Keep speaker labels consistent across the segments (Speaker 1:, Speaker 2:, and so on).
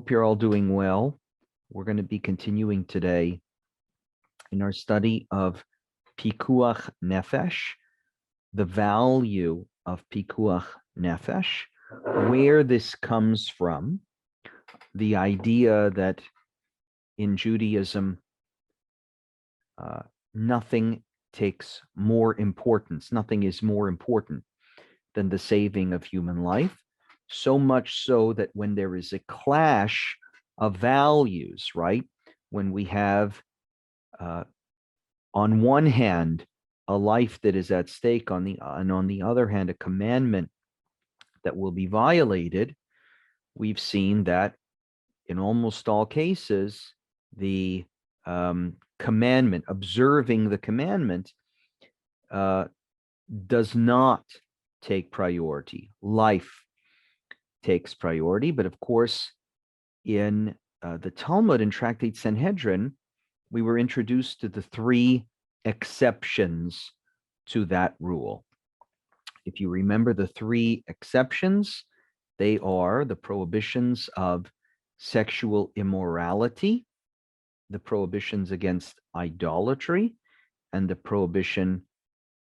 Speaker 1: hope you're all doing well. We're going to be continuing today in our study of Pikuah Nefesh, the value of Pikuah Nefesh, where this comes from, the idea that in Judaism, nothing takes more importance, nothing is more important than the saving of human life, so much so that when there is a clash of values, right, when we have on one hand a life that is at stake, and on the other hand a commandment that will be violated, we've seen that in almost all cases the commandment, observing the commandment, does not take priority. Life takes priority. But of course, in the Talmud and Tractate Sanhedrin, we were introduced to the three exceptions to that rule. If you remember the three exceptions, they are the prohibitions of sexual immorality, the prohibitions against idolatry, and the prohibition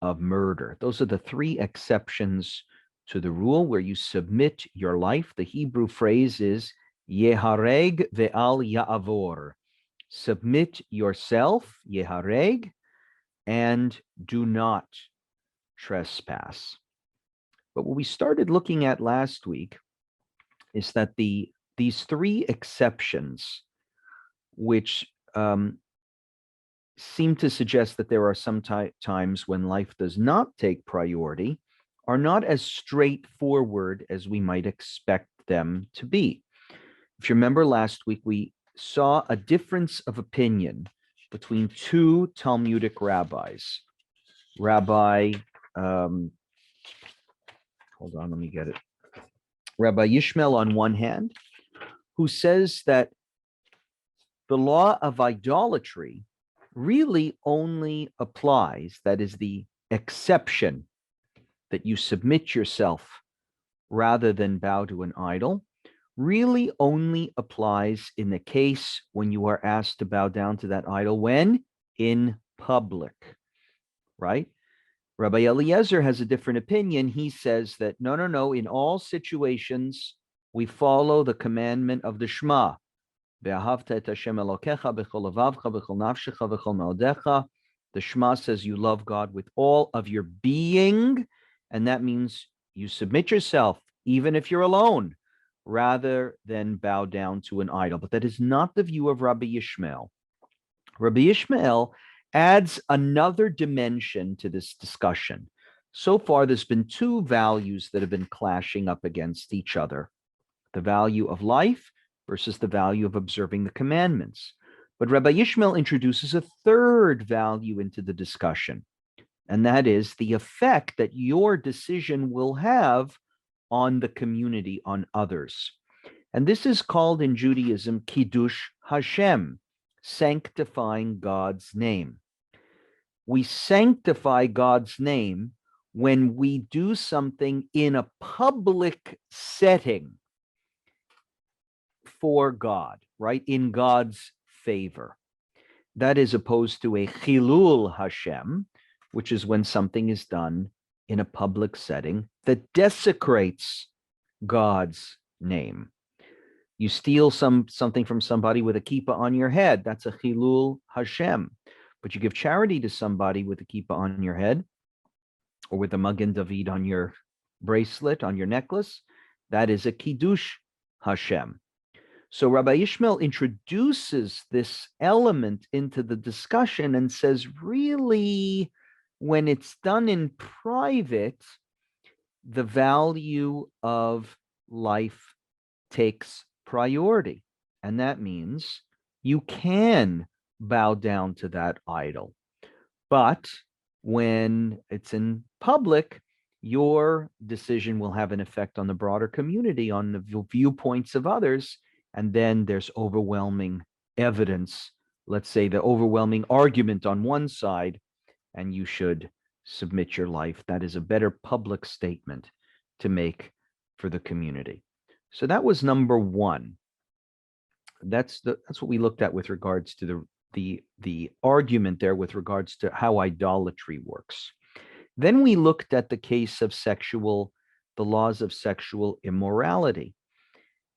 Speaker 1: of murder. Those are the three exceptions to the rule where you submit your life. The Hebrew phrase is Yehareg ve'al ya'avor. Submit yourself, Yehareg, and do not trespass. But what we started looking at last week is that these three exceptions, which seem to suggest that there are some times when life does not take priority, are not as straightforward as we might expect them to be. If you remember last week, we saw a difference of opinion between two Talmudic rabbis. Rabbi, hold on, let me get it. Rabbi Yishmael on one hand, who says that the law of idolatry really only applies, that is the exception, that you submit yourself rather than bow to an idol, really only applies in the case when you are asked to bow down to that idol, when in public, right? Rabbi Eliezer has a different opinion. He says that no, in all situations we follow the commandment of the Shema. The Shema says you love God with all of your being, and that means you submit yourself, even if you're alone, rather than bow down to an idol. But that is not the view of Rabbi Yishmael. Rabbi Yishmael adds another dimension to this discussion. So far, there's been two values that have been clashing up against each other: the value of life versus the value of observing the commandments. But Rabbi Yishmael introduces a third value into the discussion, and that is the effect that your decision will have on the community, on others. And this is called in Judaism Kiddush Hashem, sanctifying God's name. We sanctify God's name when we do something in a public setting for God, right? In God's favor. That is opposed to a Chilul Hashem, which is when something is done in a public setting that desecrates God's name. You steal something from somebody with a kippah on your head, that's a Chilul Hashem. But you give charity to somebody with a kippah on your head, or with a Magen David on your bracelet, on your necklace, that is a Kiddush Hashem. So Rabbi Yishmael introduces this element into the discussion and says, really, when it's done in private, the value of life takes priority. And that means you can bow down to that idol. But when it's in public, your decision will have an effect on the broader community, on the viewpoints of others. And then there's overwhelming evidence, let's say the overwhelming argument on one side, and you should submit your life. That is a better public statement to make for the community. So that was number one. That's what we looked at with regards to the argument there with regards to how idolatry works. Then we looked at the case of the laws of sexual immorality.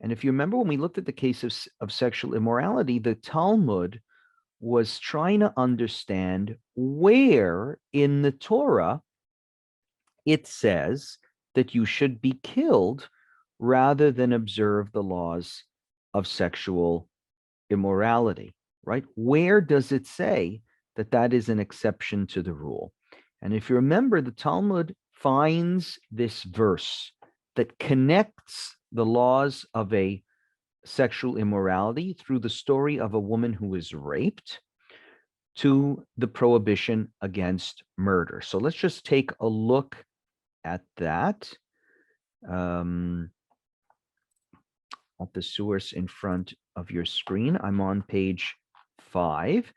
Speaker 1: And if you remember, when we looked at the case of sexual immorality, the Talmud was trying to understand where in the Torah it says that you should be killed rather than observe the laws of sexual immorality, right? Where does it say that that is an exception to the rule? And if you remember, the Talmud finds this verse that connects the laws of a sexual immorality through the story of a woman who is raped to the prohibition against murder. So let's just take a look at that. At the source in front of your screen. I'm on page 5.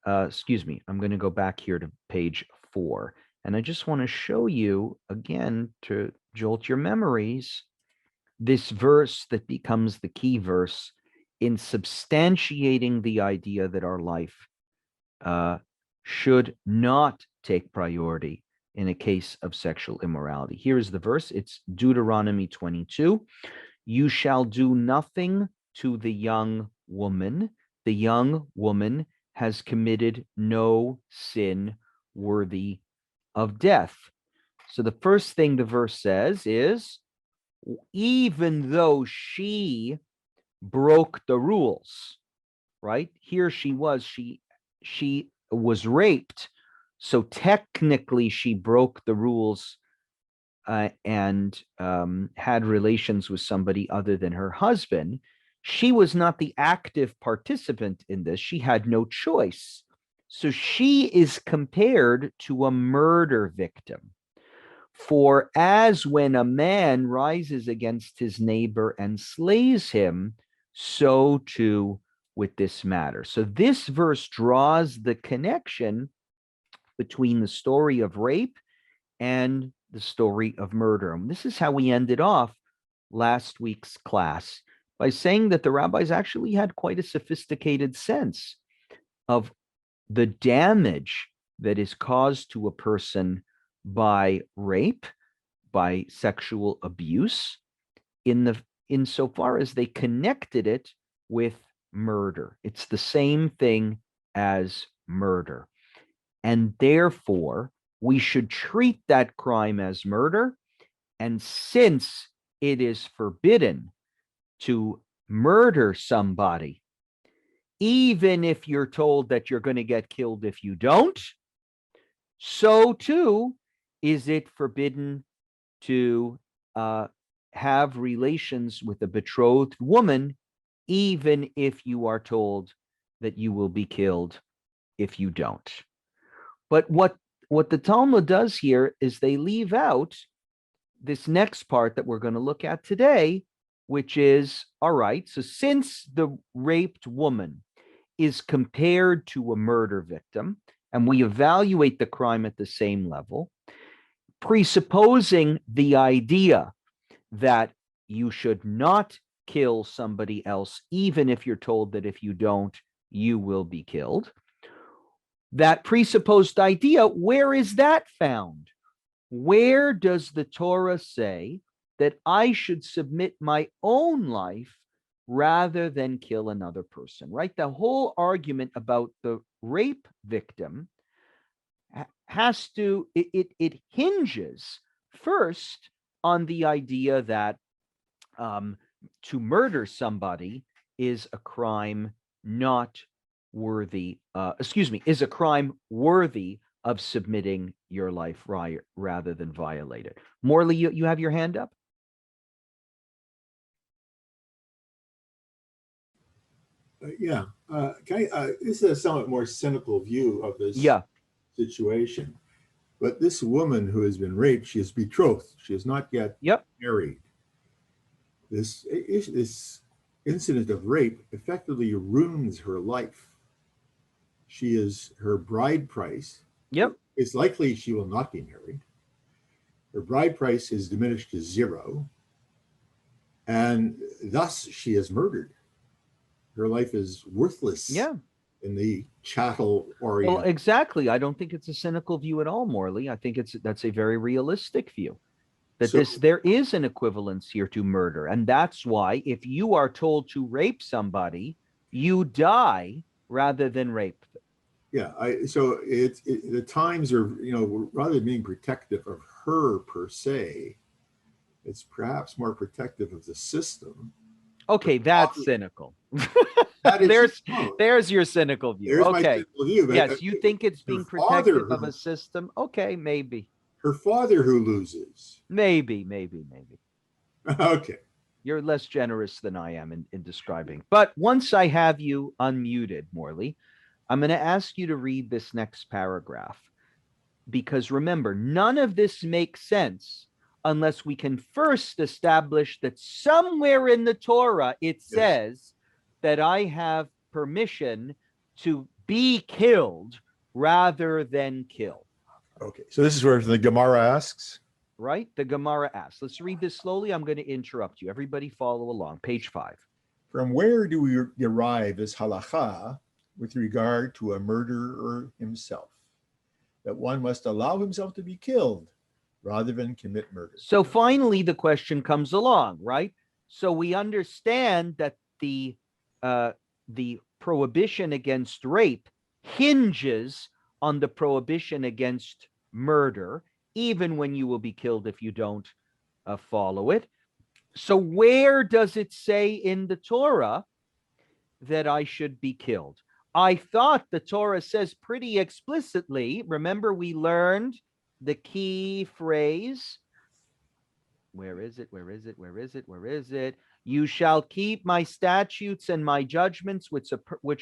Speaker 1: Excuse me, I'm going to go back here to page 4. And I just want to show you again, to jolt your memories, this verse that becomes the key verse in substantiating the idea that our life should not take priority in a case of sexual immorality. Here is the verse. It's Deuteronomy 22. You shall do nothing to the young woman. The young woman has committed no sin worthy of death. So the first thing the verse says is, even though she broke the rules, right? Here she was raped. So technically she broke the rules and had relations with somebody other than her husband. She was not the active participant in this. She had no choice. So she is compared to a murder victim. For as when a man rises against his neighbor and slays him, so too with this matter. So this verse draws the connection between the story of rape and the story of murder. And this is how we ended off last week's class, by saying that the rabbis actually had quite a sophisticated sense of the damage that is caused to a person by rape, by sexual abuse, insofar as they connected it with murder. It's the same thing as murder. And therefore, we should treat that crime as murder. And since it is forbidden to murder somebody, even if you're told that you're going to get killed if you don't, so too is it forbidden to have relations with a betrothed woman, even if you are told that you will be killed if you don't. But what the Talmud does here is they leave out this next part that we're going to look at today, which is, all right, so since the raped woman is compared to a murder victim, and we evaluate the crime at the same level, presupposing the idea that you should not kill somebody else, even if you're told that if you don't, you will be killed. That presupposed idea, where is that found? Where does the Torah say that I should submit my own life rather than kill another person, right? The whole argument about the rape victim it hinges first on the idea that to murder somebody is a crime not worthy, is a crime worthy of submitting your life rather than violate it. Morley, you have your hand up?
Speaker 2: Yeah. This is a somewhat more cynical view of this situation. But this woman who has been raped, she is betrothed. She is not yet married. This incident of rape effectively ruins her life. She is her bride price. It's likely she will not be married. Her bride price is diminished to 0. And thus she is murdered. her life is worthless.
Speaker 1: Yeah.
Speaker 2: In the chattel orient.
Speaker 1: Well, exactly. I don't think it's a cynical view at all, Morley. I think that's a very realistic view. That there is an equivalence here to murder. And that's why if you are told to rape somebody, you die rather than rape them.
Speaker 2: Yeah, so the times are, rather than being protective of her per se, it's perhaps more protective of the system.
Speaker 1: Okay, that's cynical. There's your cynical view.
Speaker 2: There's my cynical view.
Speaker 1: Yes, you think it's being protective of a system. Okay, maybe.
Speaker 2: Her father who loses.
Speaker 1: Maybe.
Speaker 2: Okay.
Speaker 1: You're less generous than I am in describing. But once I have you unmuted, Morley, I'm going to ask you to read this next paragraph. Because remember, none of this makes sense unless we can first establish that somewhere in the Torah it says that I have permission to be killed rather than kill.
Speaker 2: Okay, so this is where the Gemara asks.
Speaker 1: Right? The Gemara asks. Let's read this slowly. I'm going to interrupt you. Everybody follow along. Page 5.
Speaker 2: From where do we derive this halacha with regard to a murderer himself? That one must allow himself to be killed rather than commit murder. So
Speaker 1: finally, the question comes along, right? So we understand that the prohibition against rape hinges on the prohibition against murder, even when you will be killed if you don't follow it. So where does it say in the Torah that I should be killed? I thought the Torah says pretty explicitly. Remember, we learned the key phrase. Where is it? You shall keep my statutes and my judgments, which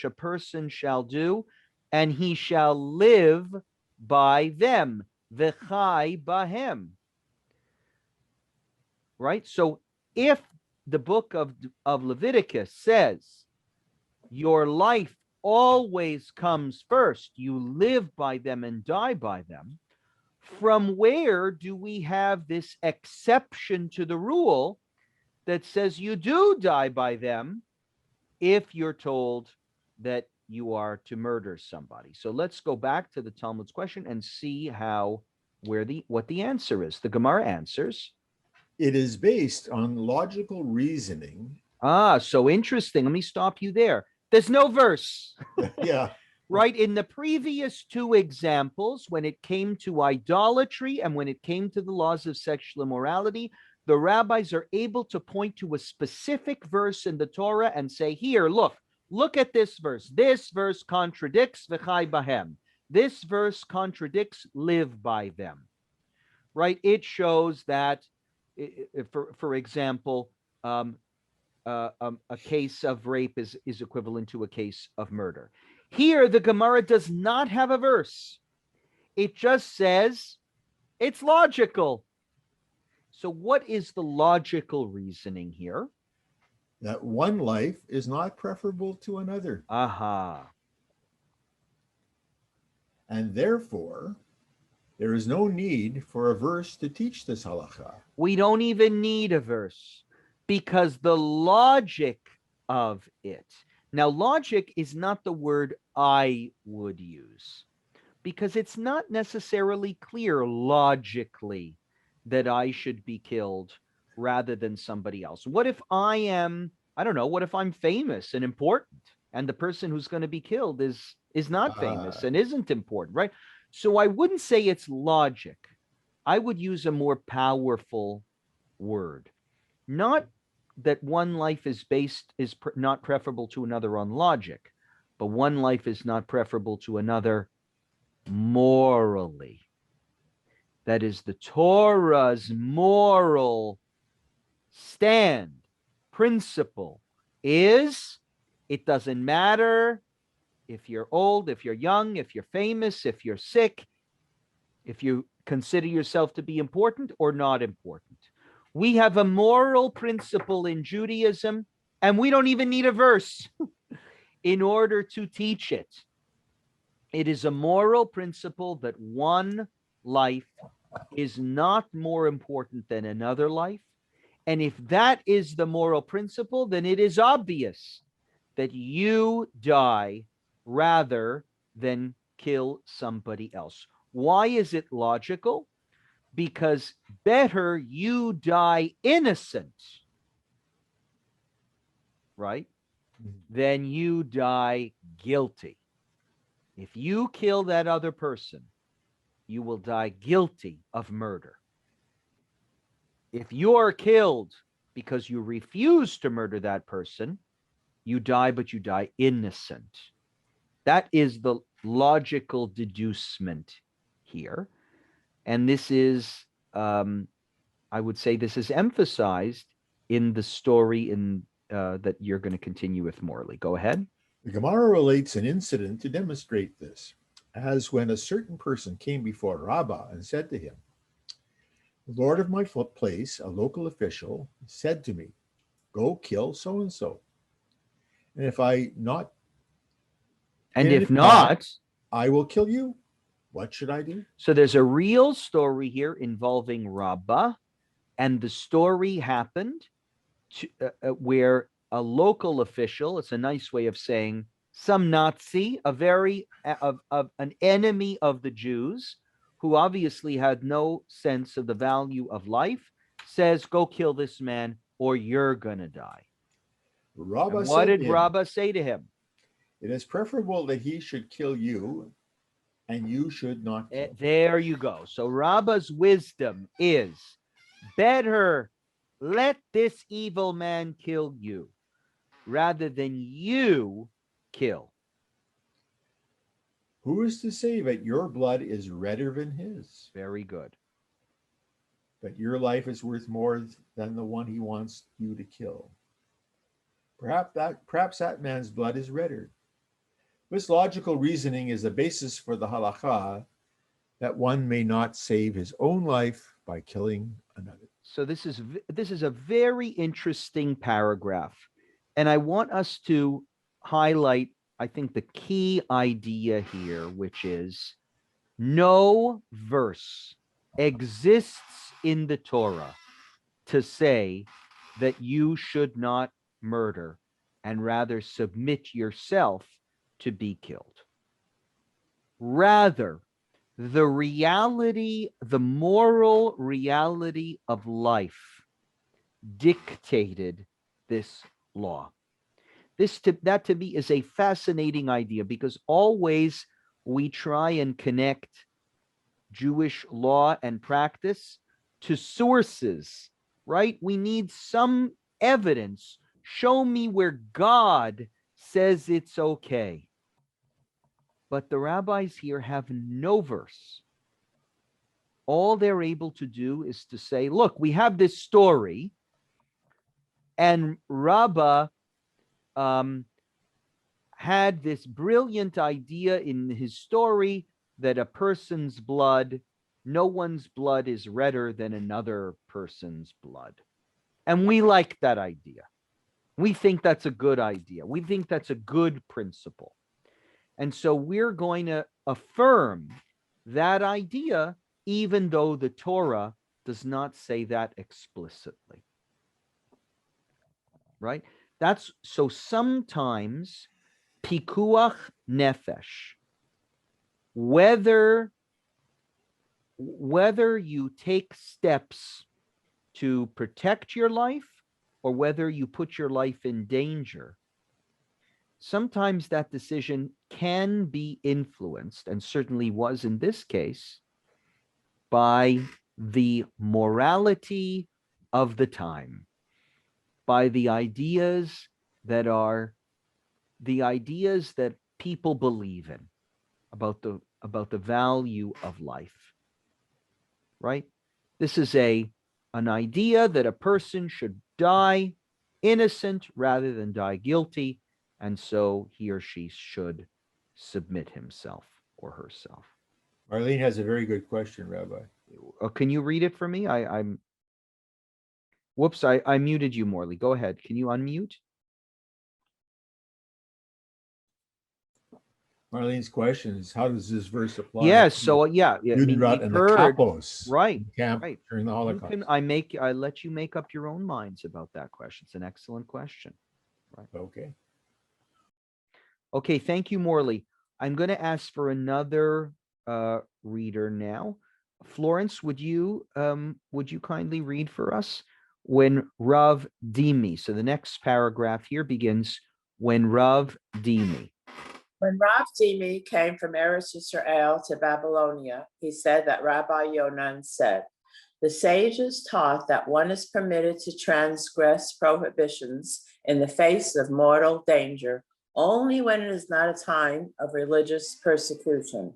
Speaker 1: a person shall do, and he shall live by them. V'chai bahem. Right? So if the book of Leviticus says your life always comes first, you live by them and die by them, from where do we have this exception to the rule that says you do die by them if you're told that you are to murder somebody? So let's go back to the Talmud's question and see what the answer is. The Gemara answers.
Speaker 2: It is based on logical reasoning.
Speaker 1: So interesting. Let me stop you there. There's no verse.
Speaker 2: Yeah.
Speaker 1: Right? In the previous two examples, when it came to idolatry and when it came to the laws of sexual immorality, the rabbis are able to point to a specific verse in the Torah and say, here, look at this verse. This verse contradicts v'chai bahem. This verse contradicts live by them. Right? It shows that, for example, a case of rape is equivalent to a case of murder. Here, the Gemara does not have a verse. It just says it's logical. So what is the logical reasoning here?
Speaker 2: That one life is not preferable to another.
Speaker 1: Aha.
Speaker 2: And therefore, there is no need for a verse to teach this halacha.
Speaker 1: We don't even need a verse because the logic of it. Now, logic is not the word I would use because it's not necessarily clear logically that I should be killed rather than somebody else. What if what if I'm famous and important and the person who's going to be killed is not famous and isn't important, right? So I wouldn't say it's logic. I would use a more powerful word. Not that one life is not preferable to another on logic, but one life is not preferable to another morally. That is the Torah's moral principle is it doesn't matter if you're old, if you're young, if you're famous, if you're sick, if you consider yourself to be important or not important. We have a moral principle in Judaism, and we don't even need a verse in order to teach it. It is a moral principle that one life is not more important than another life. And if that is the moral principle, then it is obvious that you die rather than kill somebody else. Why is it logical? Because better you die innocent, right, than you die guilty. If you kill that other person, you will die guilty of murder. If you're killed because you refuse to murder that person, you die, but you die innocent. That is the logical deducement here. And this is, I would say, this is emphasized in the story that you're going to continue with, Morley. Go ahead.
Speaker 2: The Gemara relates an incident to demonstrate this, as when a certain person came before Rabbi and said to him, "The Lord of my place, a local official, said to me, 'Go kill so-and-so. And if not, I will kill you. What should I do?'"
Speaker 1: So there's a real story here involving Rabbi, and the story happened where a local official, it's a nice way of saying some Nazi, an enemy of the Jews, who obviously had no sense of the value of life, says, "Go kill this man or you're going to die." What did Rabbi say to him?
Speaker 2: "It is preferable that he should kill you and you should not kill him."
Speaker 1: There you go. So Rabbi's wisdom is, better let this evil man kill you rather than you kill.
Speaker 2: "Who is to say that your blood is redder than his?"
Speaker 1: Very good.
Speaker 2: "But your life is worth more than the one he wants you to kill. Perhaps that man's blood is redder." This logical reasoning is the basis for the halakha that one may not save his own life by killing another.
Speaker 1: So this is a very interesting paragraph, and I want us to highlight, I think, the key idea here, which is no verse exists in the Torah to say that you should not murder and rather submit yourself to be killed. Rather, the moral reality of life dictated this law. That to me is a fascinating idea, because always we try and connect Jewish law and practice to sources, right? We need some evidence. Show me where God says it's okay. But the rabbis here have no verse. All they're able to do is to say, look, we have this story, and Rabbi had this brilliant idea in his story that a person's blood, no one's blood is redder than another person's blood. And we like that idea. We think that's a good idea. We think that's a good principle. And so we're going to affirm that idea, even though the Torah does not say that explicitly. Right? So sometimes Pikuah Nefesh, whether you take steps to protect your life or whether you put your life in danger, sometimes that decision can be influenced, and certainly was in this case, by the morality of the time, by the ideas that people believe in about the value of life, right? This is an idea that a person should die innocent rather than die guilty, and so he or she should submit himself or herself.
Speaker 2: Marlene has a very good question, Rabbi.
Speaker 1: Can you read it for me? I'm whoops, I muted you, Morley. Go ahead. Can you unmute?
Speaker 2: Marlene's question is, how does this verse apply?
Speaker 1: Yes, so yeah,
Speaker 2: Judenrat and the Kapos,
Speaker 1: right,
Speaker 2: camp
Speaker 1: right.
Speaker 2: during the Holocaust.
Speaker 1: I let you make up your own minds about that question. It's an excellent question. Right.
Speaker 2: Okay.
Speaker 1: Okay, thank you, Morley. I'm going to ask for another reader now. Florence, would you kindly read for us when Rav Dimi? So the next paragraph here begins when Rav Dimi.
Speaker 3: When Rav Dimi came from Eretz Yisrael to Babylonia, he said that Rabbi Yonan said, "The sages taught that one is permitted to transgress prohibitions in the face of mortal danger only when it is not a time of religious persecution.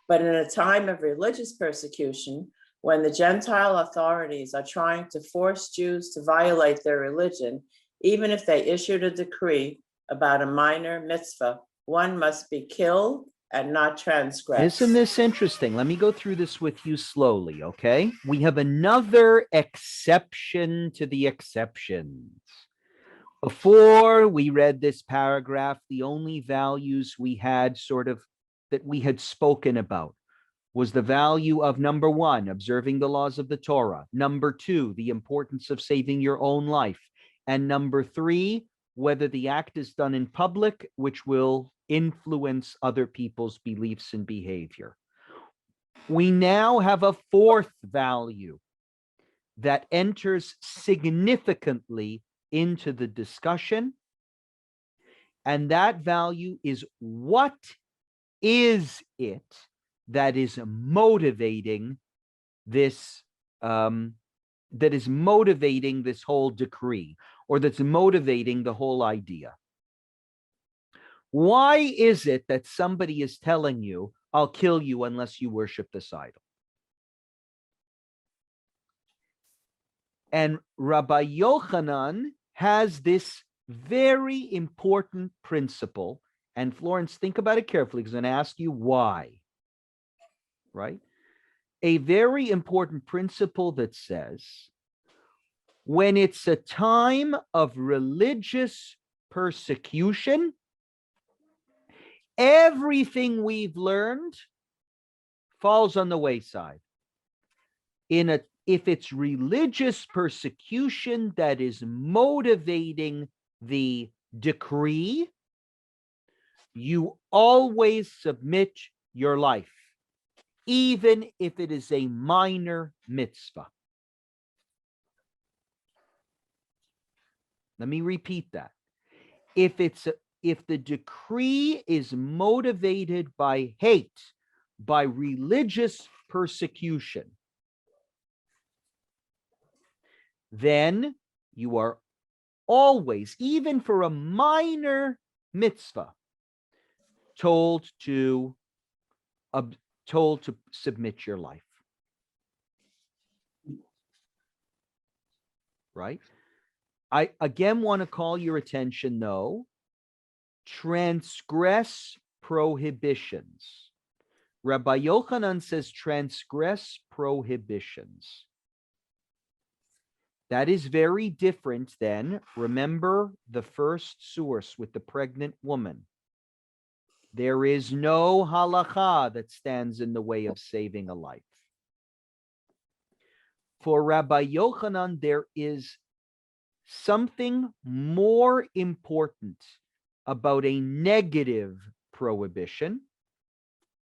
Speaker 3: But in a time of religious persecution, when the Gentile authorities are trying to force Jews to violate their religion, even if they issued a decree about a minor mitzvah, one must be killed and not transgress."
Speaker 1: Isn't this interesting? Let me go through this with you slowly, okay? We have another exception to the exceptions. Before we read this paragraph, the only values we had that we had spoken about was the value of number one, observing the laws of the Torah. Number two, the importance of saving your own life. And number three, whether the act is done in public, which will influence other people's beliefs and behavior. We now have a fourth value that enters significantly into the discussion, and that value is what is it that is motivating this whole decree, or that's motivating the whole idea. Why is it that somebody is telling you, "I'll kill you unless you worship this idol"? And Rabbi Yochanan has this very important principle. And Florence, think about it carefully, because I'm going to ask you why. Right? A very important principle that says, when it's a time of religious persecution, everything we've learned falls on the wayside. If it's religious persecution that is motivating the decree, you always submit your life, even if it is a minor mitzvah. Let me repeat that. If the decree is motivated by hate, by religious persecution, then you are always, even for a minor mitzvah, told to submit your life. Right? I again want to call your attention, though, transgress prohibitions. Rabbi Yochanan says transgress prohibitions. That is very different than, remember the first source with the pregnant woman. There is no halakha that stands in the way of saving a life. For Rabbi Yochanan, there is something more important about a negative prohibition,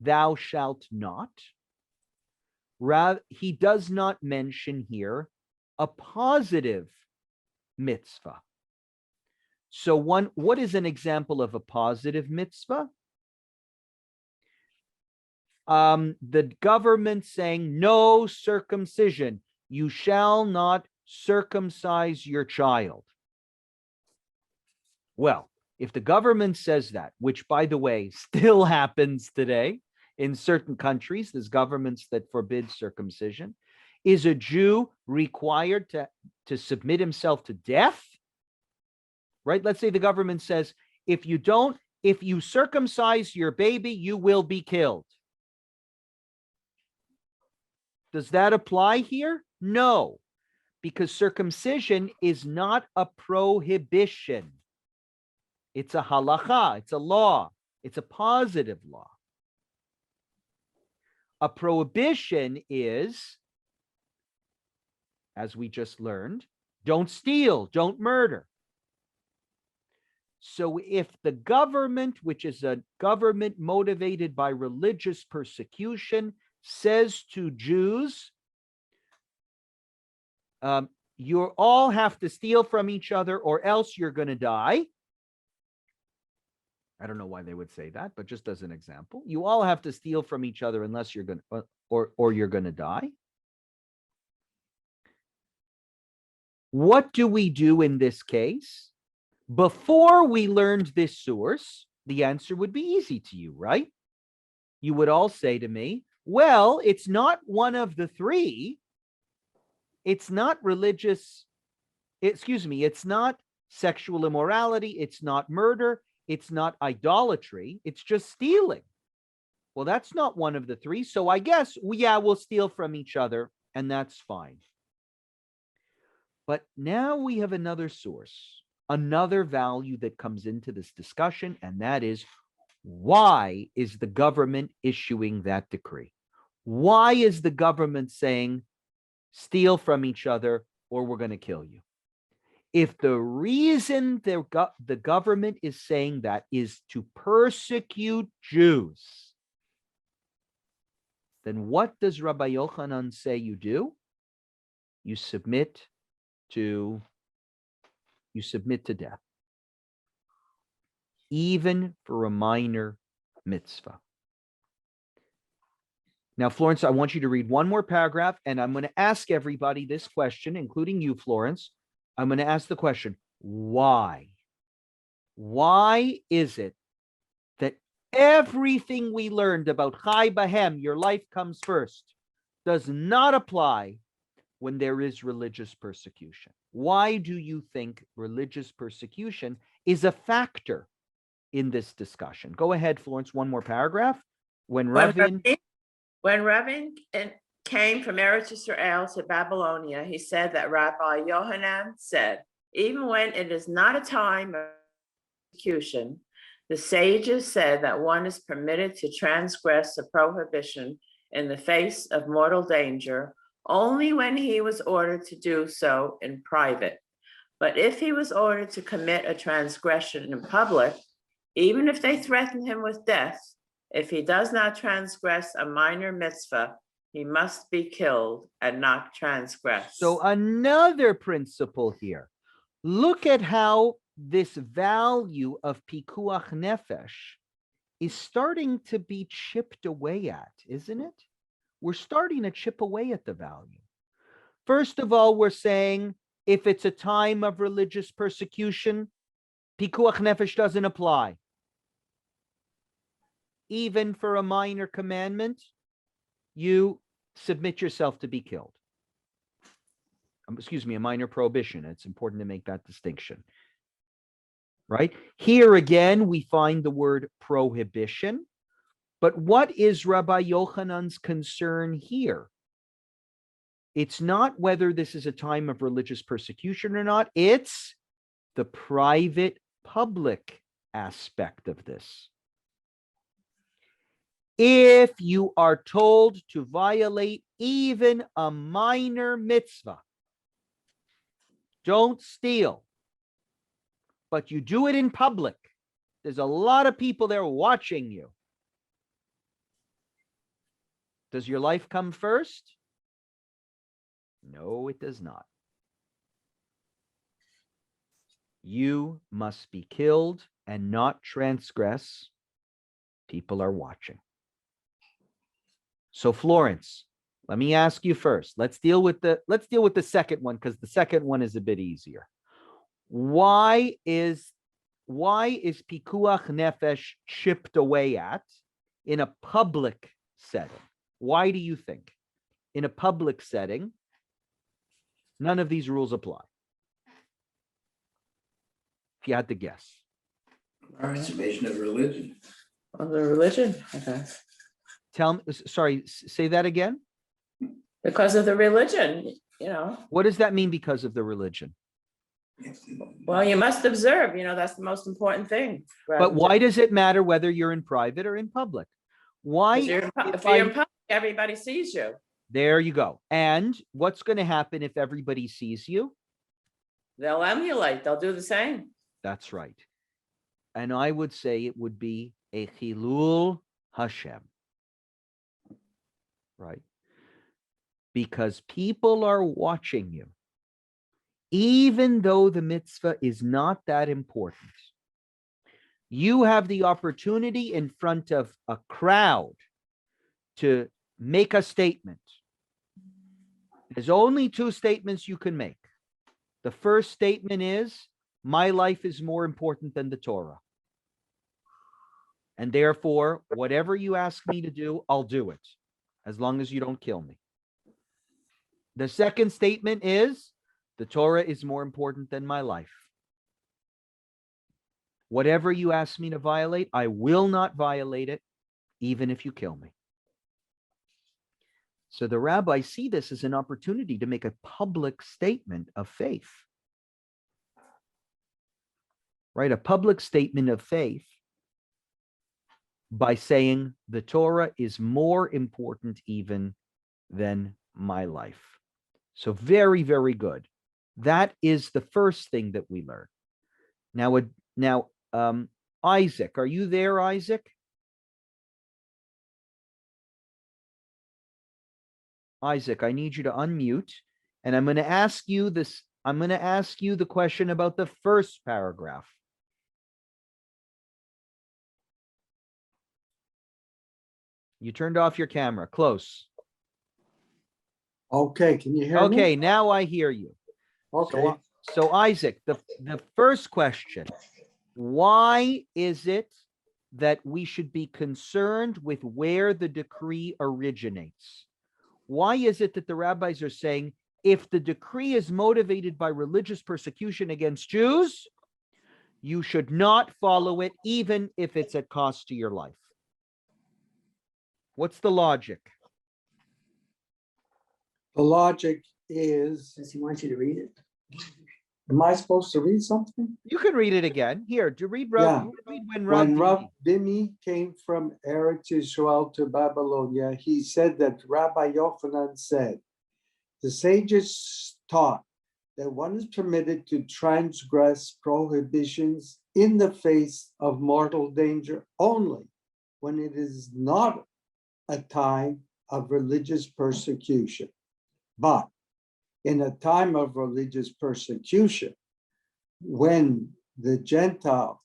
Speaker 1: thou shalt not. He does not mention here a positive mitzvah. So what is an example of a positive mitzvah? The government saying no circumcision. You shall not circumcise your child. Well, if the government says that, which, by the way, still happens today in certain countries, there's governments that forbid circumcision, is a Jew required to submit himself to death? Right? Let's say the government says, if you circumcise your baby, you will be killed. Does that apply here? No, because circumcision is not a prohibition. It's a halacha, it's a law, it's a positive law. A prohibition is, as we just learned, don't steal, don't murder. So if the government, which is a government motivated by religious persecution, says to Jews, you all have to steal from each other or else you're going to die. I don't know why they would say that, but just as an example, you all have to steal from each other unless you're going to, or you're going to die. What do we do in this case? Before we learned this source, the answer would be easy to you, right? You would all say to me, well, it's not one of the three. It's not religious. It's not sexual immorality. It's not murder. It's not idolatry. It's just stealing. Well, that's not one of the three. So I guess, we'll steal from each other, and that's fine. But now we have another source, another value that comes into this discussion, and that is, why is the government issuing that decree? Why is the government saying, steal from each other or we're going to kill you? If the reason the government is saying that is to persecute Jews, then what does Rabbi Yochanan say you do? You submit to death, even for a minor mitzvah. Now, Florence, I want you to read one more paragraph, and I'm going to ask everybody this question, including you, Florence. I'm going to ask the question, why? Why is it that everything we learned about Chai Bahem, your life comes first, does not apply when there is religious persecution? Why do you think religious persecution is a factor in this discussion? Go ahead, Florence, one more paragraph. When Rabbi
Speaker 3: came from Eretz Israel to Babylonia, he said that Rabbi Yohanan said, even when it is not a time of persecution, the sages said that one is permitted to transgress a prohibition in the face of mortal danger only when he was ordered to do so in private. But if he was ordered to commit a transgression in public, even if they threaten him with death, if he does not transgress a minor mitzvah, he must be killed and not transgress.
Speaker 1: So another principle here. Look at how this value of Pikuah Nefesh is starting to be chipped away at, isn't it? We're starting to chip away at the value. First of all, we're saying if it's a time of religious persecution, Pikuach Nefesh doesn't apply. Even for a minor commandment, you submit yourself to be killed. Excuse me, a minor prohibition. It's important to make that distinction. Right? Here again, we find the word prohibition. But what is Rabbi Yochanan's concern here? It's not whether this is a time of religious persecution or not. It's the private-public aspect of this. If you are told to violate even a minor mitzvah, don't steal, but you do it in public, there's a lot of people there watching you. Does your life come first? No, it does not. You must be killed and not transgress. People are watching. So Florence, let me ask you first. Let's deal with the second one, because the second one is a bit easier. Why is Pikuach Nefesh chipped away at in a public setting? Why do you think in a public setting none of these rules apply? If you had to guess.
Speaker 4: Participation of religion.
Speaker 3: Of the religion? Okay.
Speaker 1: Tell me, sorry, say that again.
Speaker 3: Because of the religion, you know.
Speaker 1: What does that mean, because of the religion?
Speaker 3: Well, you must observe, you know, that's the most important thing.
Speaker 1: But why does it matter whether you're in private or in public? Why?
Speaker 3: If you're in public, everybody sees you.
Speaker 1: There you go. And what's going to happen if everybody sees you?
Speaker 3: They'll emulate, they'll do the same.
Speaker 1: That's right. And I would say it would be a Chilul Hashem. Right? Because people are watching you. Even though the mitzvah is not that important, you have the opportunity in front of a crowd to make a statement. There's only two statements you can make. The first statement is, my life is more important than the Torah. And therefore, whatever you ask me to do, I'll do it, as long as you don't kill me. The second statement is, the Torah is more important than my life. Whatever you ask me to violate, I will not violate it, even if you kill me. So the rabbis see this as an opportunity to make a public statement of faith. Right? A public statement of faith by saying the Torah is more important even than my life. So very, very good. That is the first thing that we learn. Now, Isaac, are you there, Isaac? Isaac, I need you to unmute, and I'm going to ask you this. I'm going to ask you the question about the first paragraph. You turned off your camera. Close.
Speaker 5: Okay, can you hear me?
Speaker 1: Okay, now I hear you.
Speaker 5: Okay.
Speaker 1: So Isaac, the first question, why is it that we should be concerned with where the decree originates? Why is it that the rabbis are saying, if the decree is motivated by religious persecution against Jews, you should not follow it, even if it's at cost to your life? What's the logic?
Speaker 5: The logic is,
Speaker 6: Does he want you to read it?
Speaker 5: am I supposed to read something?
Speaker 1: You can read it again. Here, to read,
Speaker 5: Yeah.
Speaker 1: read when
Speaker 5: When
Speaker 1: Rav
Speaker 5: Rav Bimi came from Eretz Yisrael to Babylonia, he said that Rabbi Yochanan said, the sages taught that one is permitted to transgress prohibitions in the face of mortal danger only when it is not a time of religious persecution. But in a time of religious persecution, when the Gentile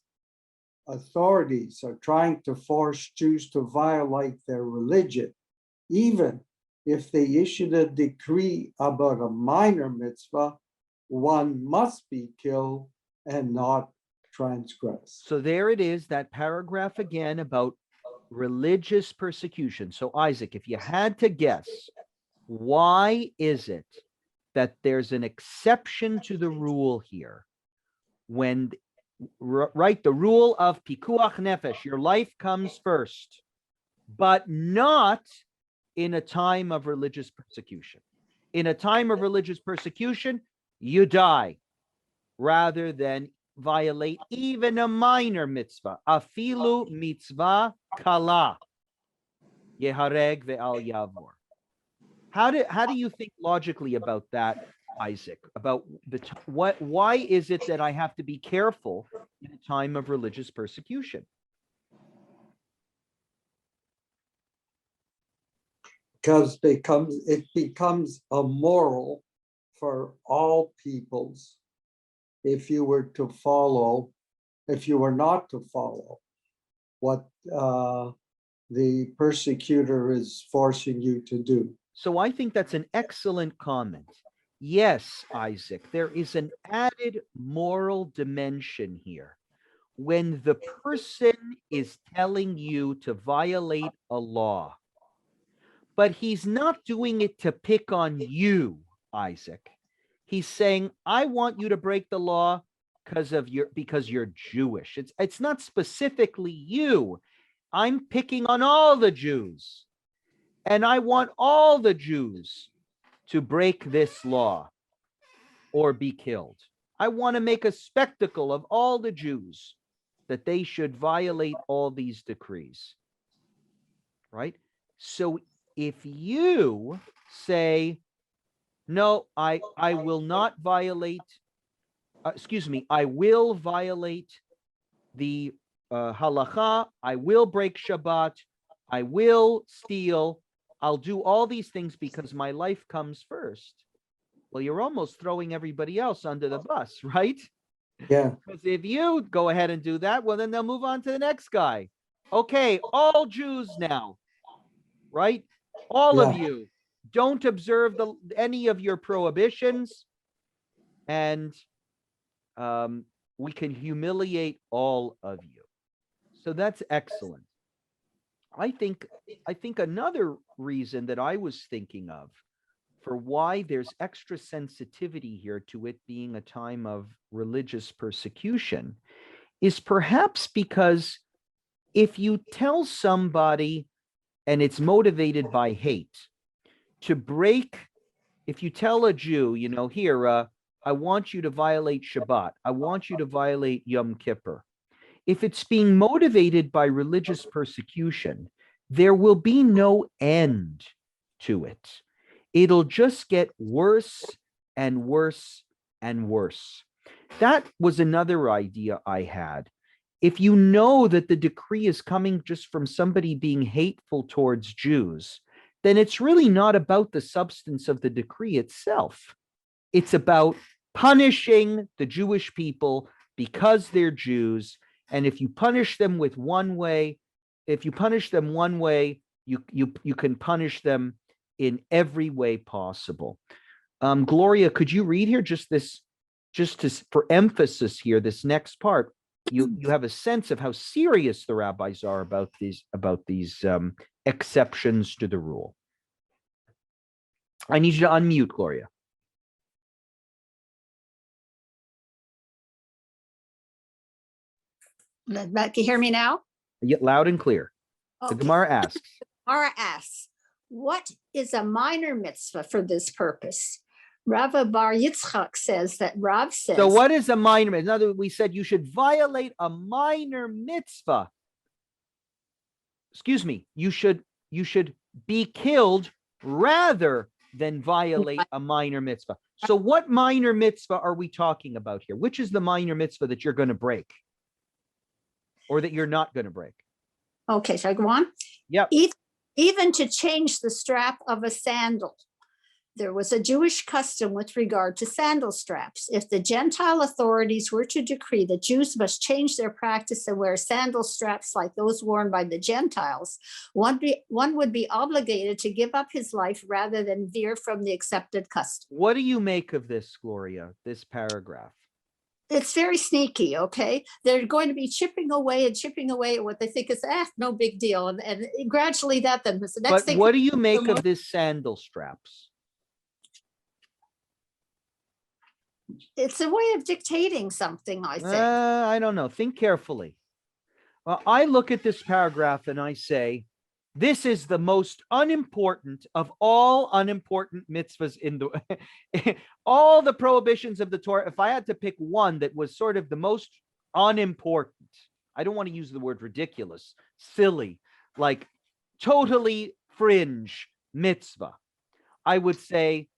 Speaker 5: authorities are trying to force Jews to violate their religion, even if they issued a decree about a minor mitzvah, one must be killed and not transgress.
Speaker 1: So there it is, that paragraph again about religious persecution. So Isaac, if you had to guess, why is it that there's an exception to the rule here when, right, the rule of Pikuah Nefesh, your life comes first, but not in a time of religious persecution. In a time of religious persecution, you die rather than violate even a minor mitzvah. Afilu mitzvah kala yehareg ve'al yavor. How do you think logically about that, Isaac? About why is it that I have to be careful in a time of religious persecution?
Speaker 5: Because it becomes immoral for all peoples if you were not to follow what the persecutor is forcing you to do.
Speaker 1: So I think that's an excellent comment. Yes, Isaac, there is an added moral dimension here. When the person is telling you to violate a law, but he's not doing it to pick on you, Isaac. He's saying, I want you to break the law because you're Jewish. It's not specifically you. I'm picking on all the Jews. And I want all the Jews to break this law or be killed. I want to make a spectacle of all the Jews, that they should violate all these decrees. Right? So if you say, no, I will not violate, I will violate the halacha, I will break Shabbat, I will steal, I'll do all these things because my life comes first. Well, you're almost throwing everybody else under the bus, right?
Speaker 5: Yeah.
Speaker 1: Because if you go ahead and do that, well, then they'll move on to the next guy. Okay, all Jews now, right? All of you don't observe any of your prohibitions, and we can humiliate all of you. So that's excellent. I think another reason that I was thinking of for why there's extra sensitivity here to it being a time of religious persecution is perhaps because if you tell somebody, and it's motivated by hate, to break, if you tell a Jew, here, I want you to violate Shabbat, I want you to violate Yom Kippur. If it's being motivated by religious persecution, there will be no end to it. It'll just get worse and worse and worse. That was another idea I had. If you know that the decree is coming just from somebody being hateful towards Jews, then it's really not about the substance of the decree itself. It's about punishing the Jewish people because they're Jews. And if you punish them with one way, if you punish them one way, you can punish them in every way possible. Gloria, could you read here for emphasis here, this next part? You have a sense of how serious the rabbis are about these exceptions to the rule. I need you to unmute, Gloria.
Speaker 6: Can you hear me now?
Speaker 1: Yeah, loud and clear.
Speaker 6: Okay.
Speaker 1: The Gemara asks.
Speaker 6: Gemara asks, what is a minor mitzvah for this purpose? Rava Bar Yitzchak says that Rav says.
Speaker 1: So what is a minor mitzvah? In other words, we said you should violate a minor mitzvah. Excuse me. You should be killed rather than violate a minor mitzvah. So what minor mitzvah are we talking about here? Which is the minor mitzvah that you're going to break? Or that you're not going to break?
Speaker 6: Okay, shall I go on?
Speaker 1: Yep.
Speaker 6: Even to change the strap of a sandal. There was a Jewish custom with regard to sandal straps. If the Gentile authorities were to decree that Jews must change their practice and wear sandal straps like those worn by the Gentiles, one would be obligated to give up his life rather than veer from the accepted custom.
Speaker 1: What do you make of this, Gloria, this paragraph?
Speaker 6: It's very sneaky, okay? They're going to be chipping away at what they think is, no big deal. And gradually that then was the next thing.
Speaker 1: But what do you make of this sandal straps?
Speaker 6: It's a way of dictating something, I think.
Speaker 1: I don't know. Think carefully. Well, I look at this paragraph and I say, this is the most unimportant of all unimportant mitzvahs in the all the prohibitions of the Torah. If I had to pick one that was sort of the most unimportant, I don't want to use the word ridiculous, silly, like totally fringe mitzvah, I would say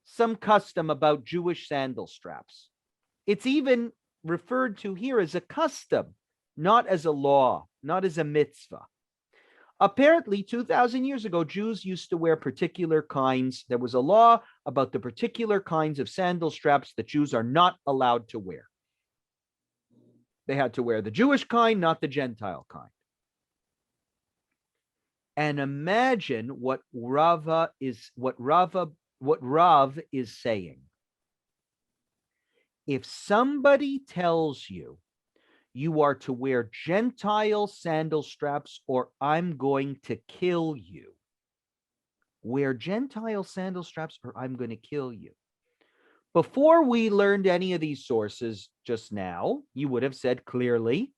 Speaker 1: some custom about Jewish sandal straps. It's even referred to here as a custom, not as a law, not as a mitzvah. Apparently, 2,000 years ago, Jews used to wear particular kinds. There was a law about the particular kinds of sandal straps that Jews are not allowed to wear. They had to wear the Jewish kind, not the Gentile kind. And imagine what Rav is saying. If somebody tells you you are to wear Gentile sandal straps or I'm going to kill you. Wear Gentile sandal straps or I'm going to kill you. Before we learned any of these sources just now, you would have said clearly,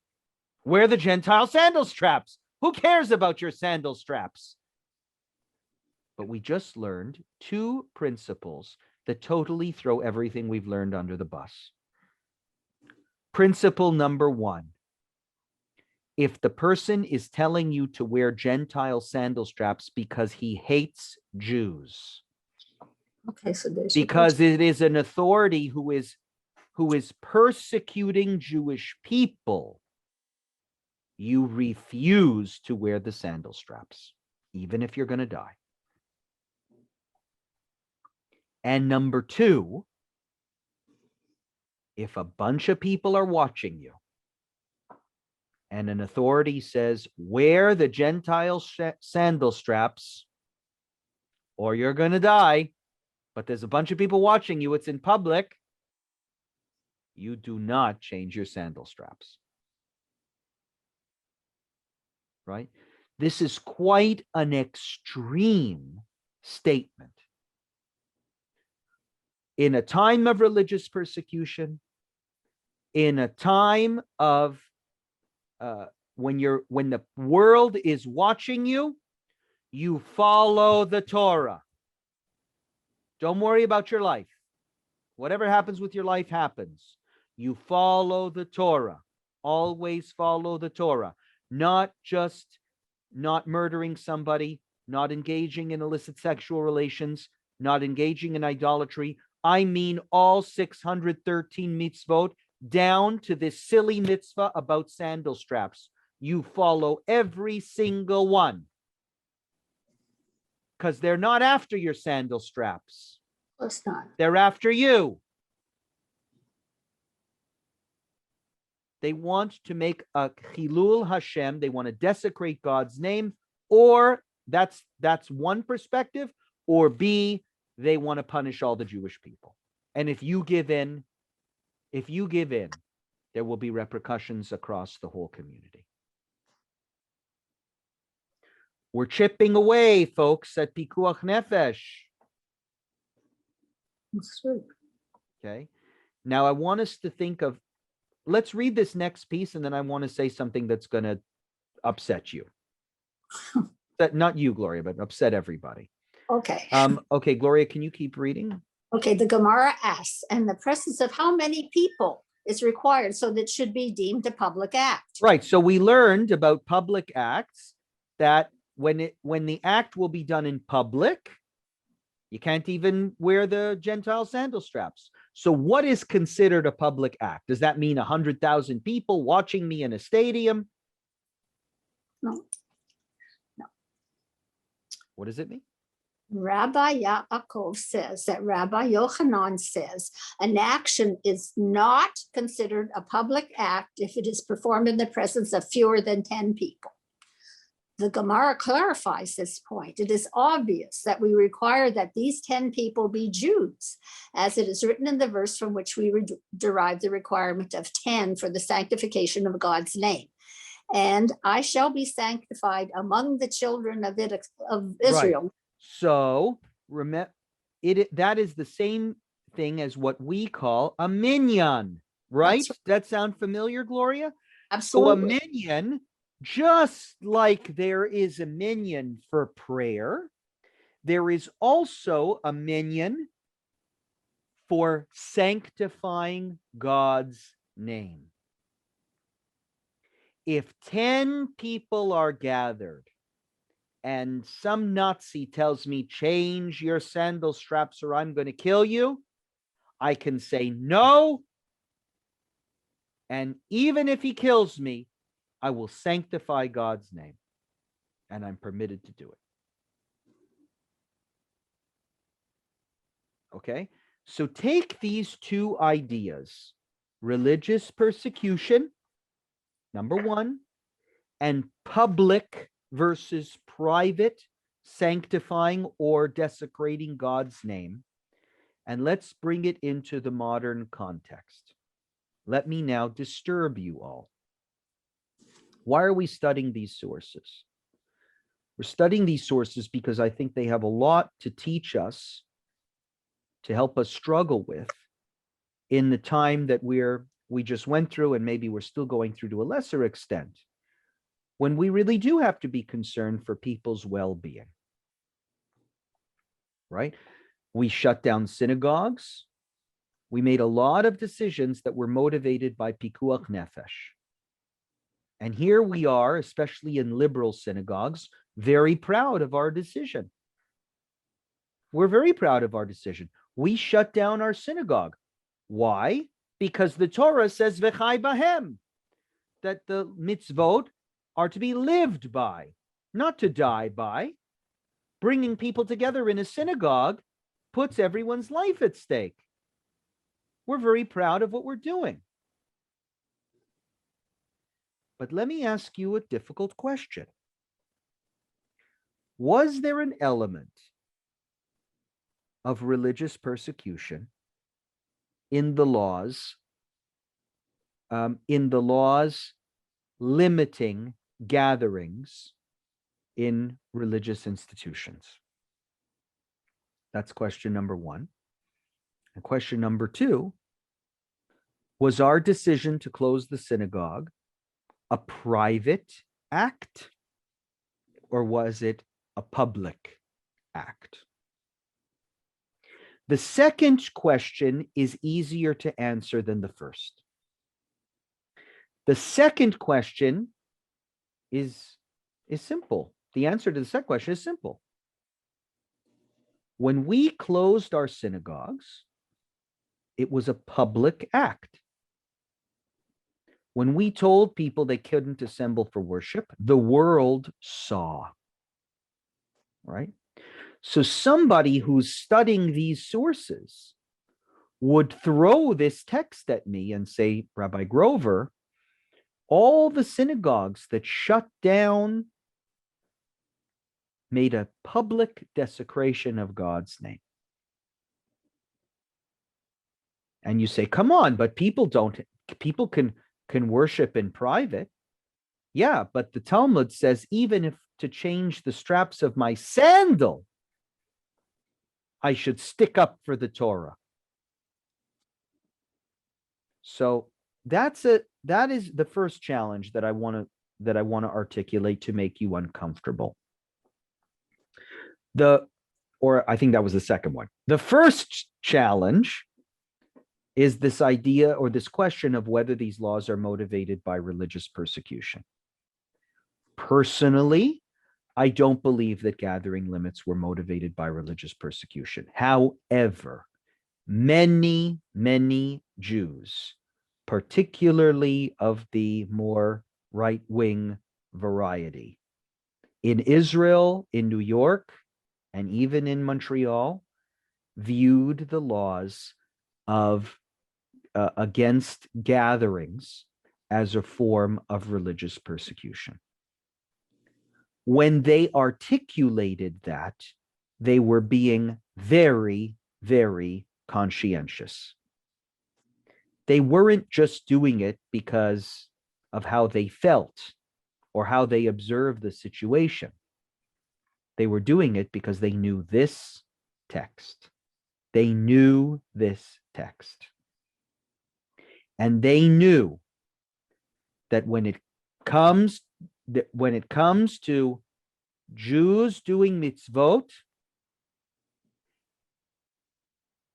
Speaker 1: wear the Gentile sandal straps. Who cares about your sandal straps? But we just learned two principles that totally throw everything we've learned under the bus. Principle number one, if the person is telling you to wear Gentile sandal straps because he hates Jews,
Speaker 6: okay, so
Speaker 1: because it is an authority who is persecuting Jewish people, you refuse to wear the sandal straps, even if you're going to die. And number two, if a bunch of people are watching you and an authority says, wear the Gentile sandal straps or you're going to die, but there's a bunch of people watching you, it's in public, you do not change your sandal straps. Right? This is quite an extreme statement. In a time of religious persecution, in a time of when the world is watching you, you follow the Torah. Don't worry about your life. Whatever happens with your life happens. You follow the Torah. Always follow the Torah. Not just not murdering somebody, not engaging in illicit sexual relations, not engaging in idolatry. I mean all 613 mitzvot, down to this silly mitzvah about sandal straps. You follow every single one. Because they're not after your sandal straps.
Speaker 6: It's not.
Speaker 1: They're after you. They want to make a chilul Hashem. They want to desecrate God's name, or that's one perspective, or B, they want to punish all the Jewish people. And if you give in, there will be repercussions across the whole community. We're chipping away, folks, at Pikuah Nefesh.
Speaker 6: That's true.
Speaker 1: Okay. Now I want us to think of, let's read this next piece, and then I want to say something that's going to upset you. Not you, Gloria, but upset everybody.
Speaker 6: Okay.
Speaker 1: Okay, Gloria, can you keep reading?
Speaker 6: Okay, the Gemara asks, and the presence of how many people is required so that it should be deemed a public act?
Speaker 1: Right. So we learned about public acts, that when the act will be done in public, you can't even wear the Gentile sandal straps. So what is considered a public act? Does that mean 100,000 people watching me in a stadium?
Speaker 6: No.
Speaker 1: What does it mean?
Speaker 6: Rabbi Yaakov says that Rabbi Yochanan says an action is not considered a public act if it is performed in the presence of fewer than 10 people. The Gemara clarifies this point. It is obvious that we require that these 10 people be Jews, as it is written in the verse from which we derive the requirement of 10 for the sanctification of God's name. And I shall be sanctified among the children of Israel.
Speaker 1: Right. So remember, that is the same thing as what we call a minyan, right?
Speaker 6: Right.
Speaker 1: That sound familiar, Gloria?
Speaker 6: Absolutely.
Speaker 1: So a minyan, just like there is a minyan for prayer, there is also a minyan for sanctifying God's name. If 10 people are gathered and some Nazi tells me, change your sandal straps or I'm going to kill you, I can say no. And even if he kills me, I will sanctify God's name. And I'm permitted to do it. Okay? So take these two ideas, religious persecution, number one, and public versus private sanctifying or desecrating God's name. And let's bring it into the modern context. Let me now disturb you all. Why are we studying these sources? We're studying these sources because I think they have a lot to teach us, to help us struggle with in the time that we just went through, and maybe we're still going through to a lesser extent, when we really do have to be concerned for people's well-being. Right? We shut down synagogues. We made a lot of decisions that were motivated by Pikuah Nefesh. And here we are, especially in liberal synagogues, very proud of our decision. We're very proud of our decision. We shut down our synagogue. Why? Because the Torah says, V'chai bahem, that the mitzvot are to be lived by, not to die by. Bringing people together in a synagogue puts everyone's life at stake. We're very proud of what we're doing. But let me ask you a difficult question. Was there an element of religious persecution in the laws limiting gatherings in religious institutions? That's question number one. And question number two, was our decision to close the synagogue a private act, or was it a public act? The second question is easier to answer than the first. The second question is simple. The answer to the second question is simple. When we closed our synagogues, it was a public act. When we told people they couldn't assemble for worship, the world saw, right? So somebody who's studying these sources would throw this text at me and say, Rabbi Grover, all the synagogues that shut down made a public desecration of God's name. And you say, come on, but people can worship in private. Yeah, but the Talmud says, even if to change the straps of my sandal, I should stick up for the Torah. So that is the first challenge that I want to articulate to make you uncomfortable. Or I think that was the second one. The first challenge is this idea or this question of whether these laws are motivated by religious persecution. Personally, I don't believe that gathering limits were motivated by religious persecution. However, many, many Jews, particularly of the more right-wing variety, in Israel, in New York, and even in Montreal, viewed the laws of against gatherings as a form of religious persecution. When they articulated that, they were being very, very conscientious. They weren't just doing it because of how they felt or how they observed the situation. They were doing it because they knew this text. They knew this text. And they knew that when it comes to Jews doing mitzvot,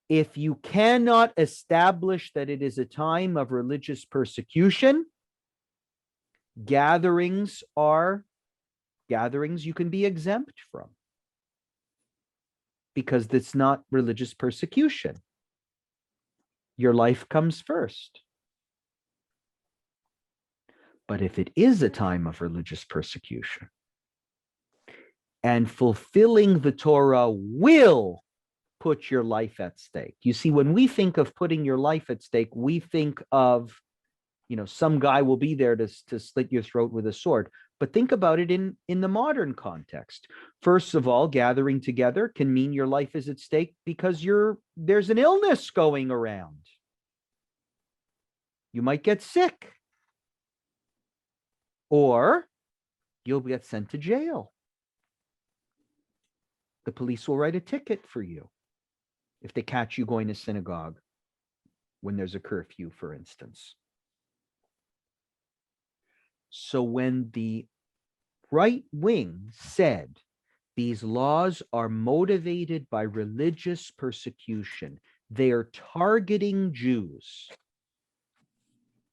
Speaker 1: if you cannot establish that it is a time of religious persecution, gatherings you can be exempt from, because it's not religious persecution. Your life comes first. But if it is a time of religious persecution, and fulfilling the Torah will put your life at stake. You see, when we think of putting your life at stake, we think of, some guy will be there to slit your throat with a sword. But think about it in the modern context. First of all, gathering together can mean your life is at stake because there's an illness going around. You might get sick. Or you'll get sent to jail. The police will write a ticket for you if they catch you going to synagogue when there's a curfew, for instance. So when the right wing said these laws are motivated by religious persecution, they are targeting Jews.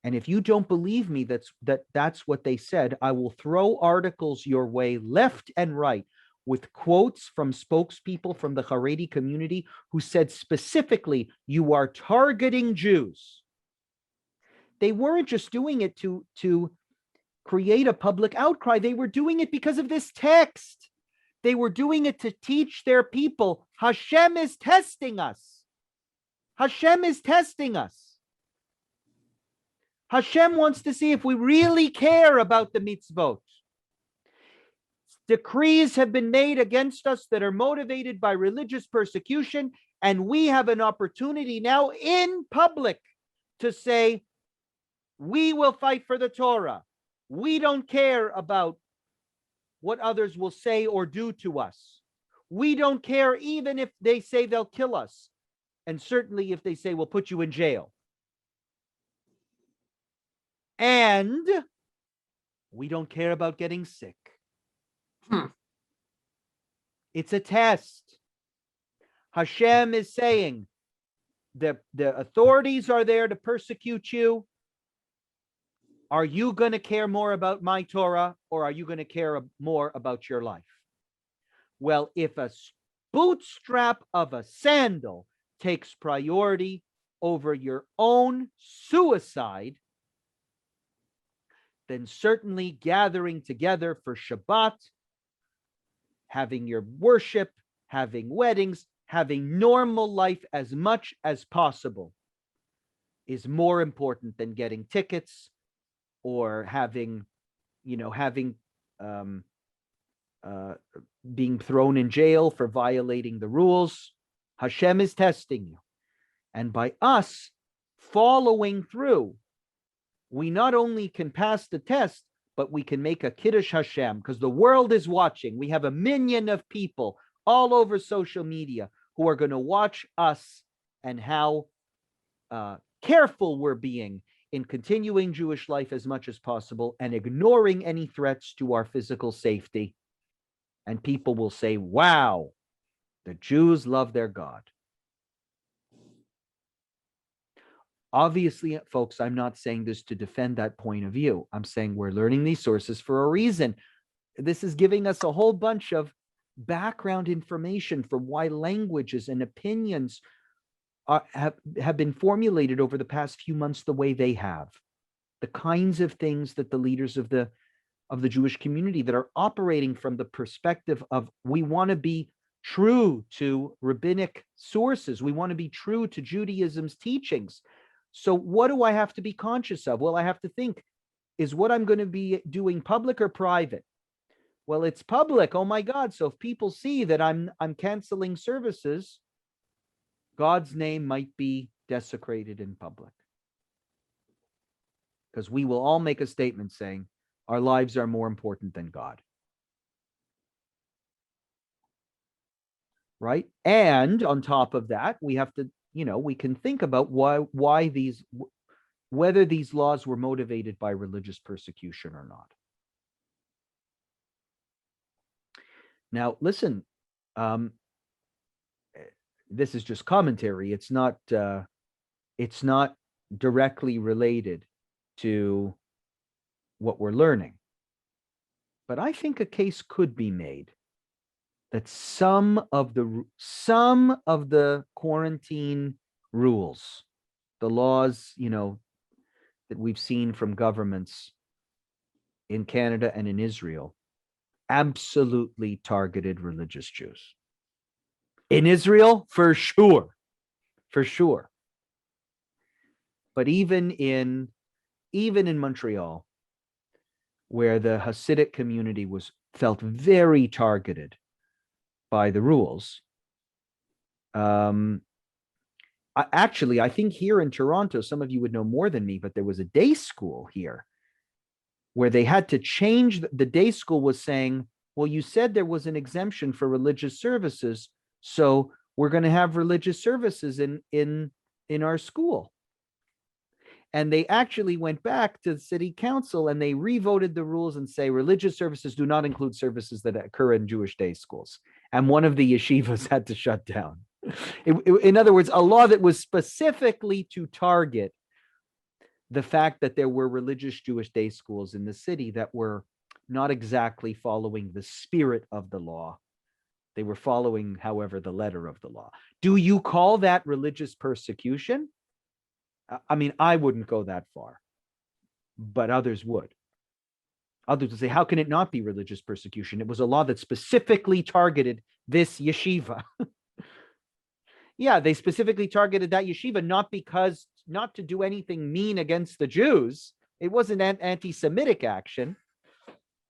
Speaker 1: And if you don't believe me that's what they said, I will throw articles your way left and right with quotes from spokespeople from the Haredi community who said specifically, you are targeting Jews. They weren't just doing it to create a public outcry. They were doing it because of this text. They were doing it to teach their people, Hashem is testing us. Hashem is testing us. Hashem wants to see if we really care about the mitzvot. Decrees have been made against us that are motivated by religious persecution, and we have an opportunity now in public to say, we will fight for the Torah. We don't care about what others will say or do to us. We don't care even if they say they'll kill us. And certainly if they say we'll put you in jail. And we don't care about getting sick. It's a test. Hashem is saying the authorities are there to persecute you. Are you going to care more about my Torah, or are you going to care more about your life? Well, if a bootstrap of a sandal takes priority over your own suicide, then certainly gathering together for Shabbat, having your worship, having weddings, having normal life as much as possible is more important than getting tickets or being thrown in jail for violating the rules. Hashem is testing you. And by us following through, we not only can pass the test, but we can make a Kiddush Hashem, because the world is watching. We have a minion of people all over social media who are going to watch us and how careful we're being in continuing Jewish life as much as possible and ignoring any threats to our physical safety. And people will say, wow, the Jews love their God. Obviously, folks, I'm not saying this to defend that point of view. I'm saying we're learning these sources for a reason. This is giving us a whole bunch of background information for why languages and opinions have been formulated over the past few months the way they have. The kinds of things that the leaders of the Jewish community that are operating from the perspective of, we want to be true to rabbinic sources. We want to be true to Judaism's teachings. So what do I have to be conscious of? Well, I have to think, is what I'm going to be doing public or private? Well, it's public. Oh my God. So if people see that I'm canceling services, God's name might be desecrated in public. Because we will all make a statement saying our lives are more important than God. Right? And on top of that, we have to, we can think about whether these laws were motivated by religious persecution or not. Now, listen, this is just commentary. It's not directly related to what we're learning. But I think a case could be made that some of the quarantine rules, the laws, that we've seen from governments in Canada and in Israel, absolutely targeted religious Jews. In Israel, for sure. But even in Montreal, where the Hasidic community felt very targeted by the rules. Actually, I think here in Toronto, some of you would know more than me, but there was a day school here where they had to change. The day school was saying, well, you said there was an exemption for religious services, so we're going to have religious services in our school. And they actually went back to the city council and they revoted the rules and say religious services do not include services that occur in Jewish day schools. And one of the yeshivas had to shut down. In other words, a law that was specifically to target the fact that there were religious Jewish day schools in the city that were not exactly following the spirit of the law. They were following, however, the letter of the law. Do you call that religious persecution? I mean, I wouldn't go that far, but others would. Others would say, how can it not be religious persecution? It was a law that specifically targeted this yeshiva. Yeah, they specifically targeted that yeshiva, not to do anything mean against the Jews. It wasn't an anti-Semitic action.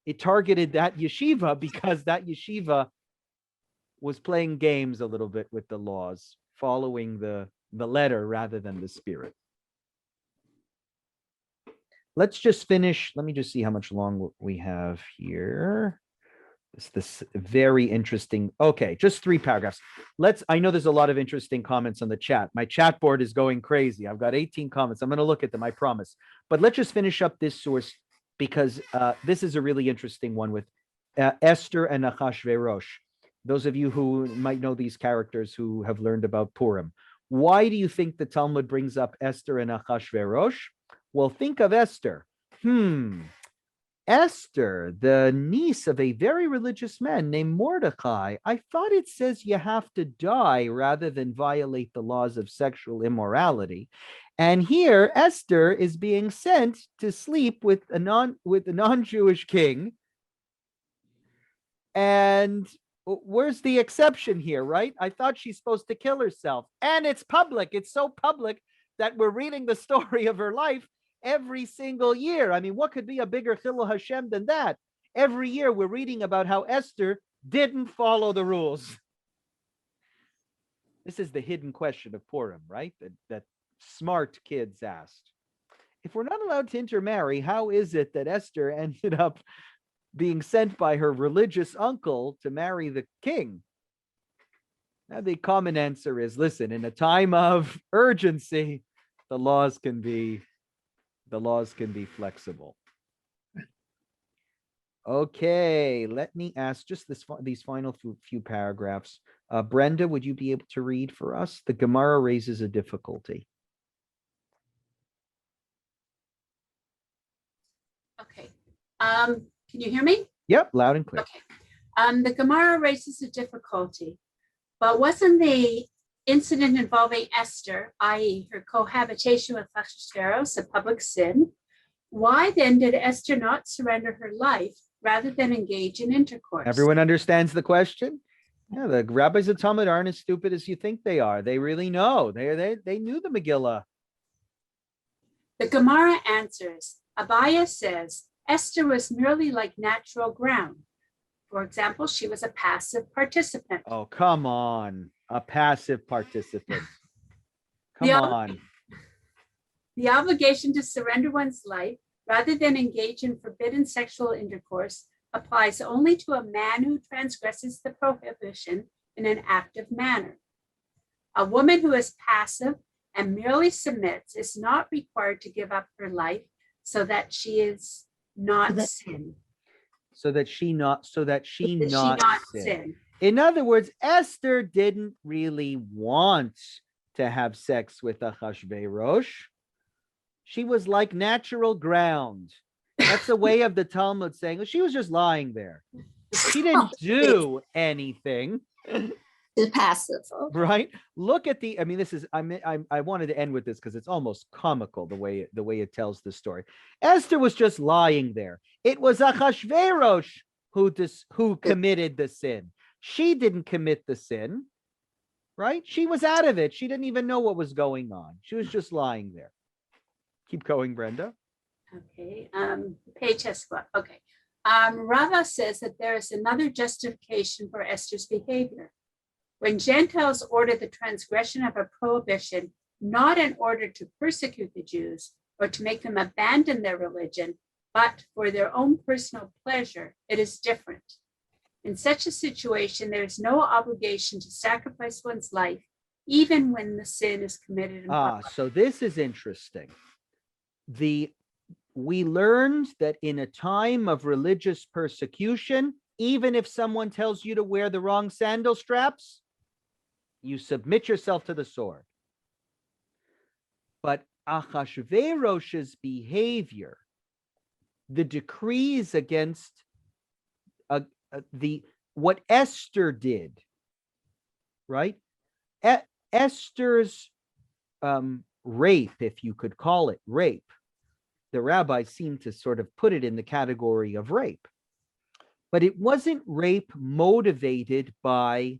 Speaker 1: It targeted that yeshiva because that yeshiva was playing games a little bit with the laws, following the letter rather than the spirit. Let's just finish. Let me just see how much long we have here. This very interesting. Okay, just 3 paragraphs. I know there's a lot of interesting comments on the chat. My chat board is going crazy. I've got 18 comments. I'm going to look at them, I promise. But let's just finish up this source because this is a really interesting one with Esther and Achashverosh. Those of you who might know these characters who have learned about Purim. Why do you think the Talmud brings up Esther and Achashverosh? Well, think of Esther. Esther, the niece of a very religious man named Mordecai. I thought it says you have to die rather than violate the laws of sexual immorality. And here, Esther is being sent to sleep with a non-Jewish king. And where's the exception here, right? I thought she's supposed to kill herself. And it's public. It's so public that we're reading the story of her life every single year. I mean, what could be a bigger Chilul Hashem than that? Every year we're reading about how Esther didn't follow the rules. This is the hidden question of Purim, right? That smart kids asked. If we're not allowed to intermarry, how is it that Esther ended up being sent by her religious uncle to marry the king? Now, the common answer is, listen, in a time of urgency, the laws can be flexible. Okay, let me ask just these final few paragraphs. Brenda, would you be able to read for us? The Gemara raises a difficulty.
Speaker 7: Okay. Can you hear me?
Speaker 1: Yep, loud and clear.
Speaker 7: Okay. The Gemara raises a difficulty, but wasn't the incident involving Esther, i.e. her cohabitation with Achashverosh, a public sin? Why then did Esther not surrender her life rather than engage in intercourse?
Speaker 1: Everyone understands the question? Yeah, the rabbis of Talmud aren't as stupid as you think they are. They really know. They knew the Megillah.
Speaker 7: The Gemara answers, Abaya says, Esther was merely like natural ground. For example, she was a passive participant.
Speaker 1: Oh, come on. A passive participant. Come on.
Speaker 7: The obligation to surrender one's life rather than engage in forbidden sexual intercourse applies only to a man who transgresses the prohibition in an active manner. A woman who is passive and merely submits is not required to give up her life so that she is not sin.
Speaker 1: So that she not sin. In other words, Esther didn't really want to have sex with Achashverosh. She was like natural ground. That's a way of the Talmud saying she was just lying there. She didn't do anything.
Speaker 6: It's passive.
Speaker 1: Right? Look at I wanted to end with this because it's almost comical the way it tells the story. Esther was just lying there. It was Achashverosh who committed the sin. She didn't commit the sin, right? She was out of it. She didn't even know what was going on. She was just lying there. Keep going, Brenda.
Speaker 7: Okay, page Esquire. Okay. Rava says that there is another justification for Esther's behavior. When Gentiles order the transgression of a prohibition, not in order to persecute the Jews or to make them abandon their religion, but for their own personal pleasure, it is different. In such a situation, there is no obligation to sacrifice one's life, even when the sin is committed in public.
Speaker 1: So this is interesting. We learned that in a time of religious persecution, even if someone tells you to wear the wrong sandal straps, you submit yourself to the sword. But Achashverosh's behavior, the decrees against what Esther did, right? Esther's rape, if you could call it rape, the rabbis seem to sort of put it in the category of rape. But it wasn't rape motivated by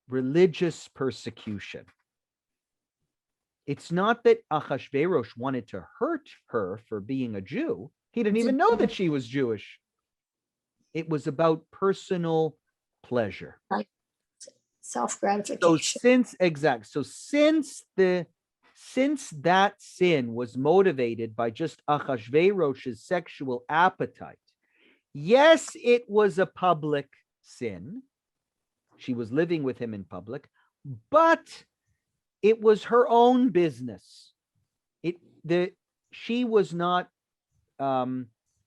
Speaker 1: religious persecution. It's not that Achashverosh wanted to hurt her for being a Jew. He didn't even know that she was Jewish. It was about personal pleasure.
Speaker 6: Right. Self-gratification.
Speaker 1: Since that sin was motivated by just Achashverosh's sexual appetite, yes, it was a public sin. She was living with him in public, but it was her own business. She was not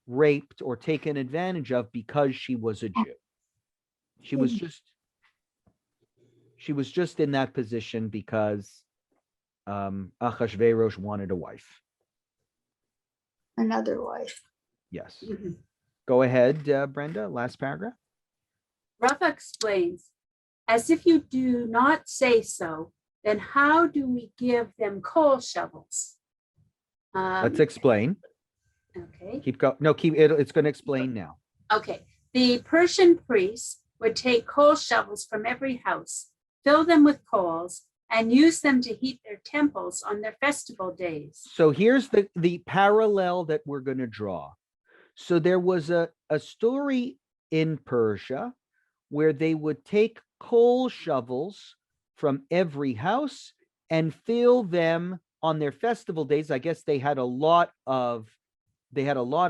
Speaker 1: raped or taken advantage of because she was a Jew. She was just in that position because Achashverosh wanted a wife.
Speaker 6: Another wife.
Speaker 1: Yes. Go ahead, Brenda, last paragraph.
Speaker 7: Rava explains, as if you do not say so, then how do we give them coal shovels?
Speaker 1: Let's explain.
Speaker 7: Okay.
Speaker 1: It's going to explain now.
Speaker 7: Okay. The Persian priests would take coal shovels from every house, fill them with coals, and use them to heat their temples on their festival days.
Speaker 1: So here's the parallel that we're going to draw. So there was a story in Persia where they would take coal shovels from every house and fill them on their festival days. I guess they had a lot of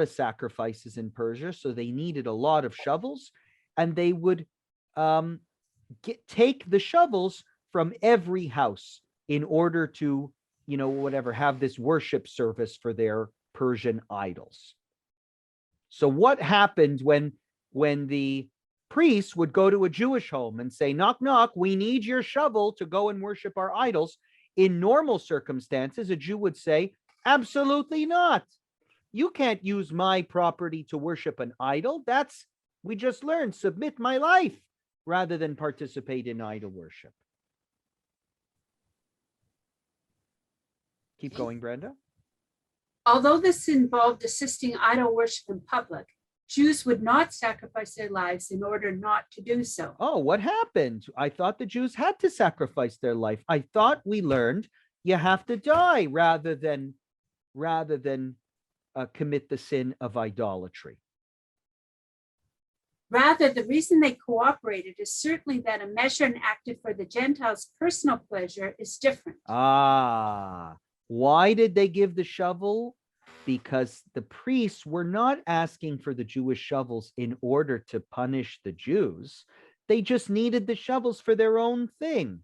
Speaker 1: sacrifices in Persia, so they needed a lot of shovels, and they would take the shovels from every house in order to, have this worship service for their Persian idols. So what happened when the priests would go to a Jewish home and say, knock, knock, we need your shovel to go and worship our idols? In normal circumstances, a Jew would say, absolutely not. You can't use my property to worship an idol. We just learned, submit my life rather than participate in idol worship. Keep going, Brenda.
Speaker 7: Although this involved assisting idol worship in public, Jews would not sacrifice their lives in order not to do so.
Speaker 1: Oh, what happened? I thought the Jews had to sacrifice their life. I thought we learned you have to die rather than commit the sin of idolatry.
Speaker 7: Rather, the reason they cooperated is certainly that a measure enacted for the Gentiles' personal pleasure is different.
Speaker 1: Why did they give the shovel? Because the priests were not asking for the Jewish shovels in order to punish the Jews. They just needed the shovels for their own thing,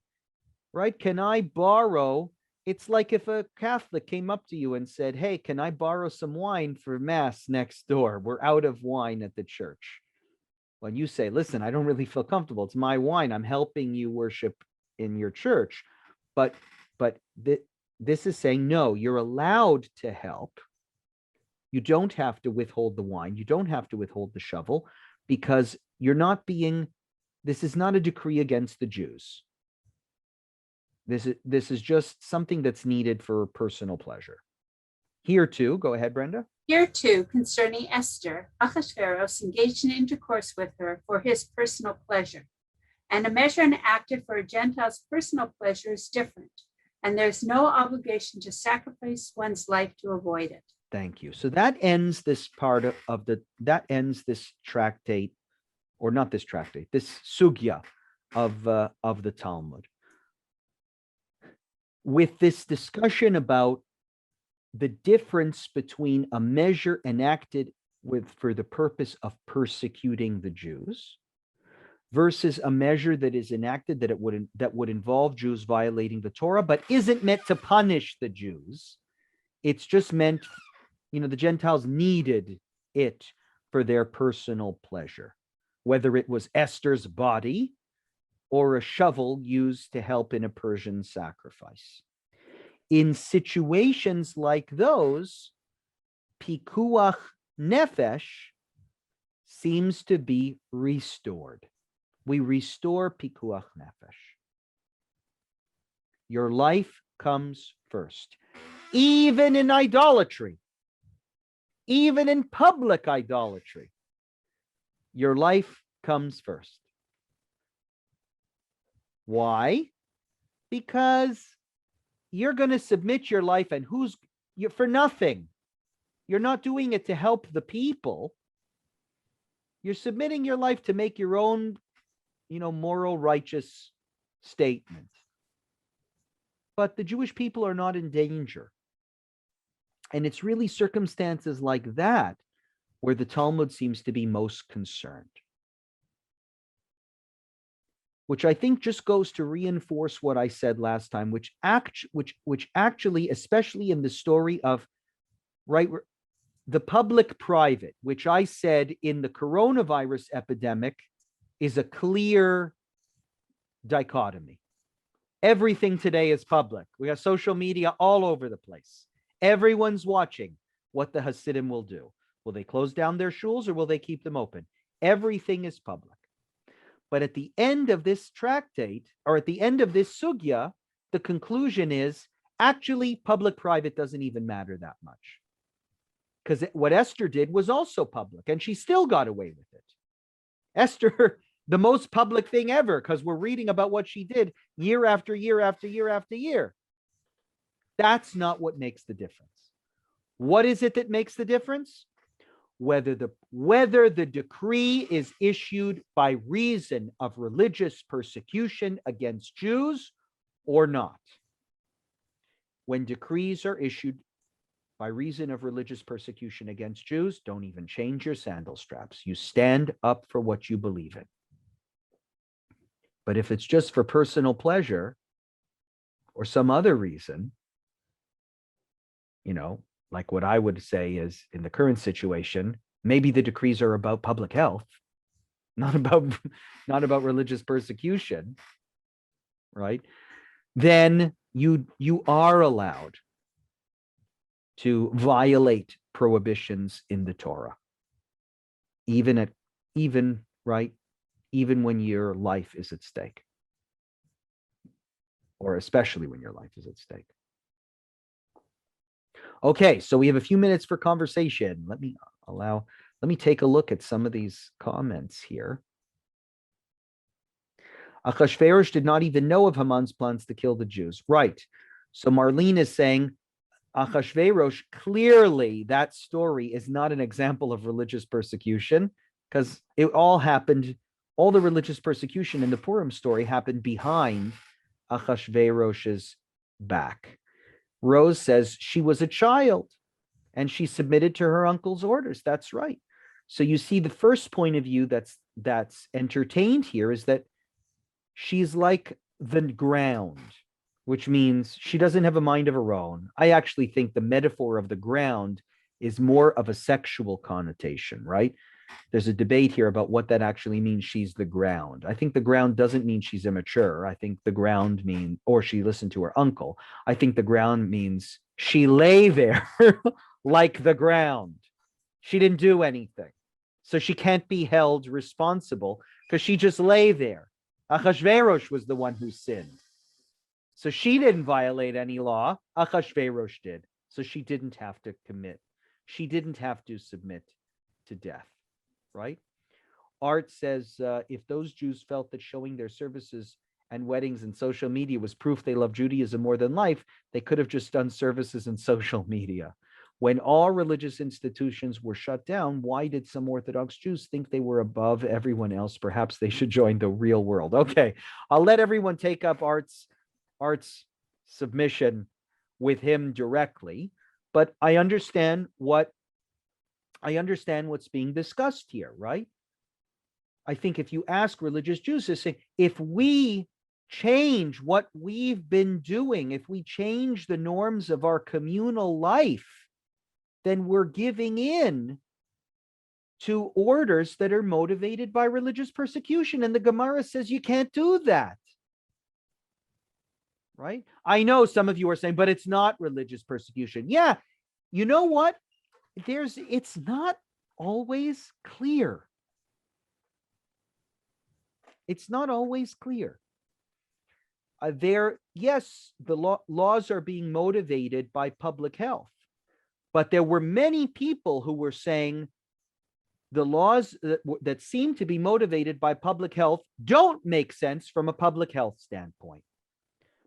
Speaker 1: right? Can I borrow? It's like if a Catholic came up to you and said, hey, can I borrow some wine for Mass next door? We're out of wine at the church. When you say, listen, I don't really feel comfortable. It's my wine. I'm helping you worship in your church. But this is saying, no, you're allowed to help. You don't have to withhold the wine. You don't have to withhold the shovel because this is not a decree against the Jews. This is just something that's needed for personal pleasure. Here too, go ahead, Brenda.
Speaker 7: Here too, concerning Esther, Achashverosh engaged in intercourse with her for his personal pleasure. And a measure enacted for a Gentile's personal pleasure is different. And there's no obligation to sacrifice one's life to avoid it.
Speaker 1: Thank you. So that ends this part that ends this tractate, or not this tractate, this sugya of the Talmud. With this discussion about the difference between a measure enacted for the purpose of persecuting the Jews versus a measure that is enacted that would involve Jews violating the Torah, but isn't meant to punish the Jews. It's just meant, the Gentiles needed it for their personal pleasure, whether it was Esther's body or a shovel used to help in a Persian sacrifice. In situations like those, Pikuah Nefesh seems to be restored. We restore Pikuah Nefesh. Your life comes first. Even in idolatry, even in public idolatry, your life comes first. Why? Because you're going to submit your life, and you're for nothing. You're not doing it to help the people. You're submitting your life to make your own, moral, righteous statement. But the Jewish people are not in danger. And it's really circumstances like that where the Talmud seems to be most concerned. Which I think just goes to reinforce what I said last time, which actually, especially in the story of, right, the public-private, which I said in the coronavirus epidemic is a clear dichotomy. Everything today is public. We have social media all over the place. Everyone's watching what the Hasidim will do. Will they close down their shuls or will they keep them open? Everything is public. But at the end of this tractate, or at the end of this sugya, the conclusion is actually public-private doesn't even matter that much. Because what Esther did was also public, and she still got away with it. Esther, the most public thing ever, because we're reading about what she did year after year after year after year. That's not what makes the difference. What is it that makes the difference? Whether the decree is issued by reason of religious persecution against Jews or not. When decrees are issued by reason of religious persecution against Jews, don't even change your sandal straps. You stand up for what you believe in. But if it's just for personal pleasure or some other reason, like what I would say is in the current situation, maybe the decrees are about public health, not about religious persecution, right? Then you are allowed to violate prohibitions in the Torah, even when your life is at stake, or especially when your life is at stake. Okay, so we have a few minutes for conversation. Let me take a look at some of these comments here. Achashverosh did not even know of Haman's plans to kill the Jews. Right. So Marlene is saying Achashverosh, clearly that story is not an example of religious persecution, because it all happened, all the religious persecution in the Purim story happened behind Achashverosh's back. Rose says she was a child and she submitted to her uncle's orders. That's right. So you see the first point of view that's entertained here is that she's like the ground, which means she doesn't have a mind of her own. I actually think the metaphor of the ground is more of a sexual connotation, right? There's a debate here about what that actually means. She's the ground. I think the ground doesn't mean she's immature. I think the ground means, or she listened to her uncle. I think the ground means she lay there like the ground. She didn't do anything. So she can't be held responsible because she just lay there. Achashverosh was the one who sinned. So she didn't violate any law. Achashverosh did. So she didn't have to commit. She didn't have to submit to death. Right? Art says, if those Jews felt that showing their services and weddings and social media was proof they love Judaism more than life, they could have just done services and social media. When all religious institutions were shut down, why did some Orthodox Jews think they were above everyone else? Perhaps they should join the real world. Okay, I'll let everyone take up Art's submission with him directly, but I understand what's being discussed here, right? I think if you ask religious Jews, they say, if we change what we've been doing, if we change the norms of our communal life, then we're giving in to orders that are motivated by religious persecution. And the Gemara says you can't do that. Right? I know some of you are saying, but it's not religious persecution. Yeah, you know what? It's not always clear. It's not always clear. Yes, the laws are being motivated by public health, But there were many people who were saying the laws that seem to be motivated by public health don't make sense from a public health standpoint,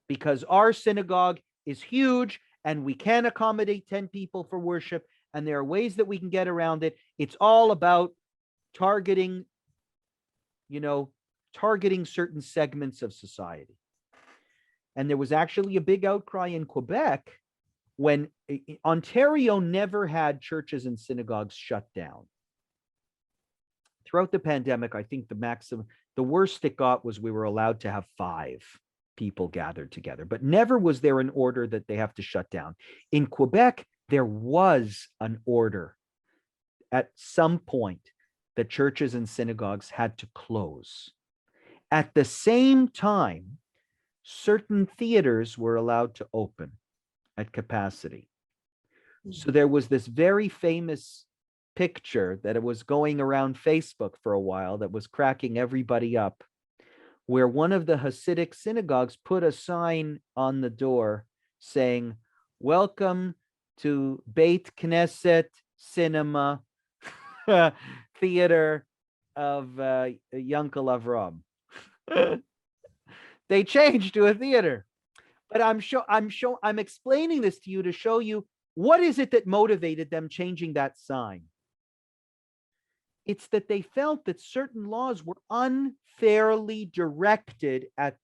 Speaker 1: because our synagogue is huge and we can accommodate 10 people for worship, and there are ways that we can get around it. It's all about targeting certain segments of society. And there was actually a big outcry in Quebec when Ontario never had churches and synagogues shut down. Throughout the pandemic, I think the worst it got was we were allowed to have 5 people gathered together, but never was there an order that they have to shut down. In Quebec, there was an order at some point that churches and synagogues had to close. At the same time, certain theaters were allowed to open at capacity. So there was this very famous picture that it was going around Facebook for a while that was cracking everybody up, where one of the Hasidic synagogues put a sign on the door saying, "Welcome to Beit Knesset Cinema Theater of Yankel Avram." They changed to a theater. But I'm explaining this to you to show you what is it that motivated them changing that sign. It's that they felt that certain laws were unfairly directed at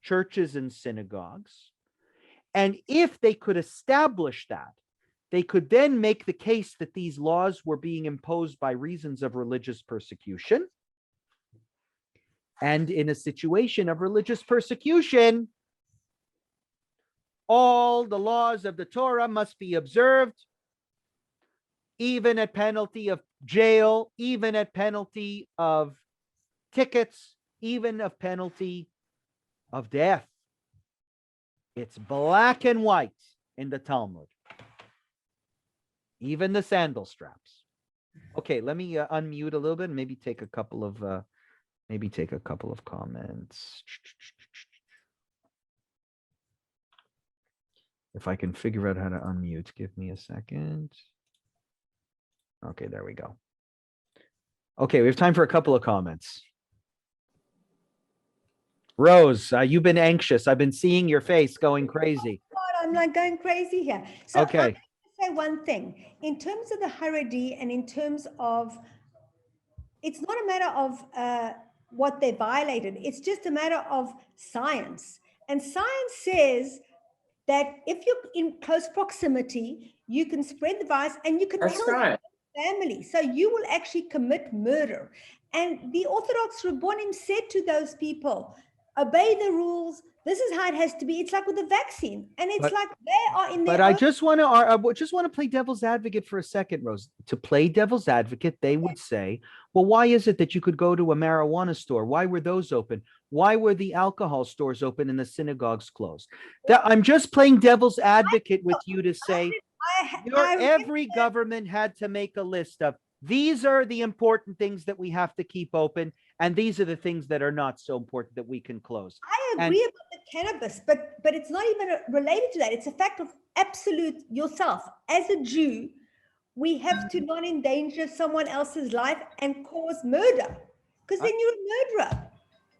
Speaker 1: churches and synagogues. And if they could establish that, they could then make the case that these laws were being imposed by reasons of religious persecution. And in a situation of religious persecution, all the laws of the Torah must be observed, even at penalty of jail, even at penalty of tickets, even of penalty of death. It's black and white in the Talmud. Even the sandal straps. Okay, let me unmute a little bit and maybe take a couple of comments. If I can figure out how to unmute, give me a second. Okay, there we go. Okay, we have time for a couple of comments. Rose, you've been anxious. I've been seeing your face going crazy.
Speaker 8: I'm not going crazy here. So
Speaker 1: okay.
Speaker 8: I'm going to say one thing. In terms of the Haredi and in terms of, it's not a matter of what they violated. It's just a matter of science. And science says that if you're in close proximity, you can spread the virus and you can kill your family. So you will actually commit murder. And the Orthodox Rabbonim said to those people, obey the rules. This is how it has to be. It's like with the vaccine. And it's like they are in their
Speaker 1: But I just want to play devil's advocate for a second, Rose. To play devil's advocate, they would say, well, why is it that you could go to a marijuana store? Why were those open? Why were the alcohol stores open and the synagogues closed? I'm just playing devil's advocate with you to say, every government had to make a list of, these are the important things that we have to keep open, and these are the things that are not so important that we can close.
Speaker 8: I agree about the cannabis, but it's not even related to that. It's a fact of absolute yourself. As a Jew, we have to not endanger someone else's life and cause murder, because then you're a murderer.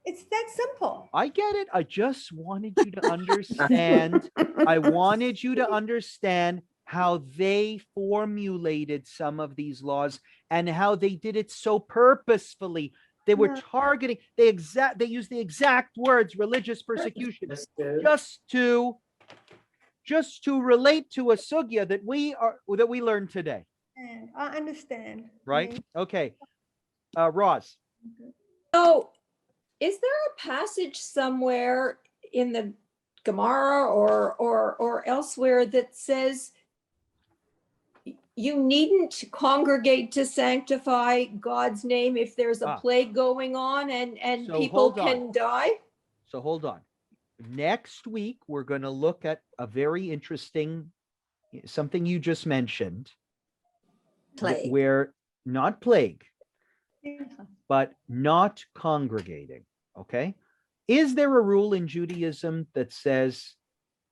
Speaker 8: It's that simple.
Speaker 1: I get it. I just wanted you to understand. I wanted you to understand how they formulated some of these laws and how they did it so purposefully. They were targeting, they used the exact words, religious persecution, just to relate to a sugya that we learned today.
Speaker 8: I understand.
Speaker 1: Right? Okay. Roz.
Speaker 9: So is there a passage somewhere in the Gemara or elsewhere that says you needn't congregate to sanctify God's name if there's a plague going on and so people can die?
Speaker 1: So hold on. Next week, we're going to look at a very interesting, something you just mentioned.
Speaker 8: Plague.
Speaker 1: Where not plague, but not congregating. Okay. Is there a rule in Judaism that says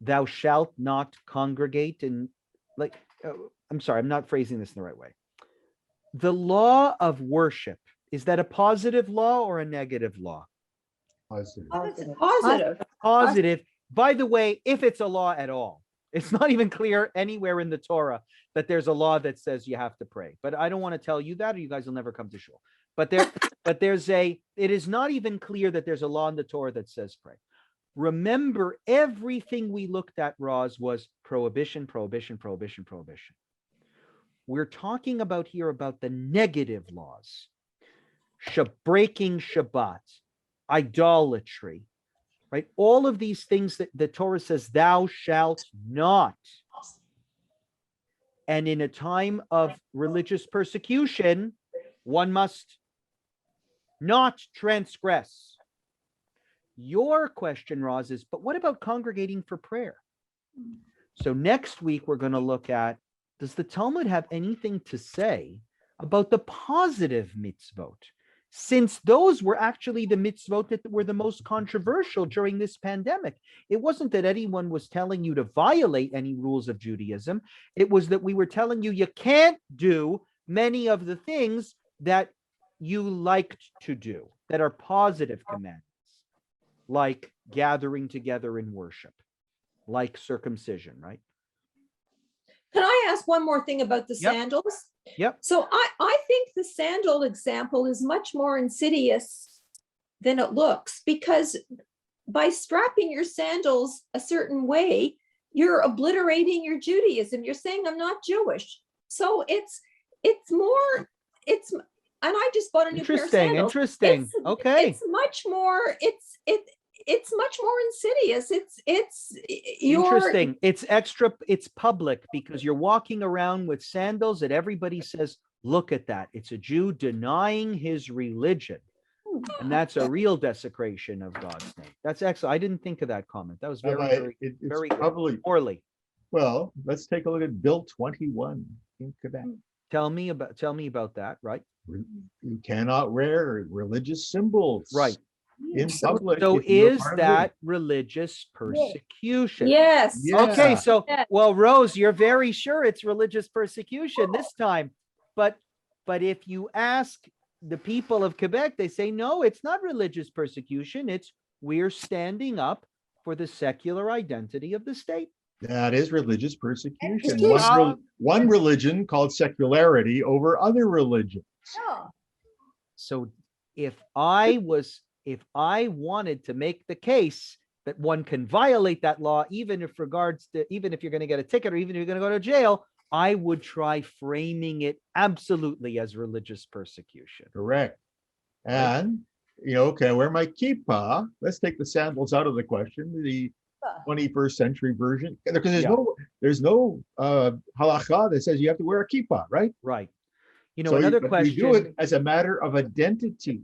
Speaker 1: thou shalt not congregate in like, I'm sorry, I'm not phrasing this in the right way. The law of worship, is that a positive law or a negative law?
Speaker 2: Positive.
Speaker 9: Positive.
Speaker 1: Positive. By the way, if it's a law at all, it's not even clear anywhere in the Torah that there's a law that says you have to pray. But I don't want to tell you that, or you guys will never come to shul. But it is not even clear that there's a law in the Torah that says pray. Remember, everything we looked at, Roz, was prohibition, prohibition, prohibition, prohibition. We're talking about here about the negative laws. Breaking Shabbat, idolatry, right? All of these things that the Torah says, thou shalt not. And in a time of religious persecution, one must not transgress. Your question, Roz, is, but what about congregating for prayer? So next week, we're going to look at, does the Talmud have anything to say about the positive mitzvot? Since those were actually the mitzvot that were the most controversial during this pandemic. It wasn't that anyone was telling you to violate any rules of Judaism. It was that we were telling you can't do many of the things that you liked to do, that are positive commandments, like gathering together in worship, like circumcision, right?
Speaker 9: Can I ask one more thing about the
Speaker 1: Yep.
Speaker 9: sandals?
Speaker 1: Yep.
Speaker 9: So I think the sandal example is much more insidious than it looks, because by strapping your sandals a certain way, you're obliterating your Judaism. You're saying I'm not Jewish. So it's more, and I just bought a new pair of sandals.
Speaker 1: Interesting. Okay.
Speaker 9: It's much more, it's much more insidious. It's
Speaker 1: Interesting. It's extra, it's public, because you're walking around with sandals that everybody says, look at that. It's a Jew denying his religion. And that's a real desecration of God's name. That's excellent. I didn't think of that comment. That was very good.
Speaker 2: Probably
Speaker 1: Orly.
Speaker 2: Well, let's take a look at Bill 21 in Quebec.
Speaker 1: Tell me about that, right?
Speaker 2: You cannot wear religious symbols.
Speaker 1: Right.
Speaker 2: In public.
Speaker 1: So is that religious persecution?
Speaker 9: Yes.
Speaker 2: Yeah.
Speaker 1: Okay, so,
Speaker 9: Yes.
Speaker 1: well, Rose, you're very sure it's religious persecution this time. But if you ask the people of Quebec, they say, no, it's not religious persecution. It's we're standing up for the secular identity of the state.
Speaker 2: That is religious persecution.
Speaker 8: Persecution.
Speaker 2: One religion called secularity over other religions.
Speaker 8: Yeah.
Speaker 1: So if I wanted to make the case that one can violate that law, even if you're going to get a ticket or even if you're going to go to jail, I would try framing it absolutely as religious persecution.
Speaker 2: Correct. And, can I wear my kippah? Let's take the sandals out of the question, the 21st century version, because there's no halakha that says you have to wear a kippah, right?
Speaker 1: Right.
Speaker 2: So
Speaker 1: another
Speaker 2: but
Speaker 1: question.
Speaker 2: We do it as a matter of identity.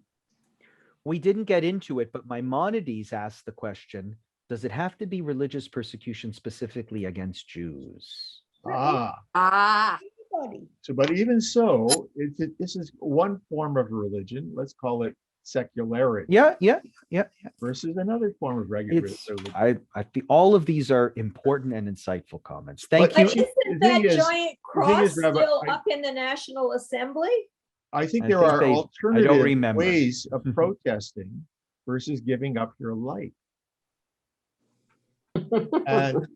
Speaker 1: We didn't get into it, but Maimonides asked the question, does it have to be religious persecution specifically against Jews?
Speaker 2: So, but even so, this is one form of religion. Let's call it secularity.
Speaker 1: Yeah.
Speaker 2: Versus another form of regular religion.
Speaker 1: I think all of these are important and insightful comments. Thank
Speaker 9: But
Speaker 1: you.
Speaker 9: isn't that giant cross
Speaker 2: Rabbi,
Speaker 9: still up in the National Assembly?
Speaker 2: I think
Speaker 1: I
Speaker 2: there
Speaker 1: think
Speaker 2: are
Speaker 1: I don't
Speaker 2: alternative
Speaker 1: remember.
Speaker 2: ways of protesting versus giving up your life. And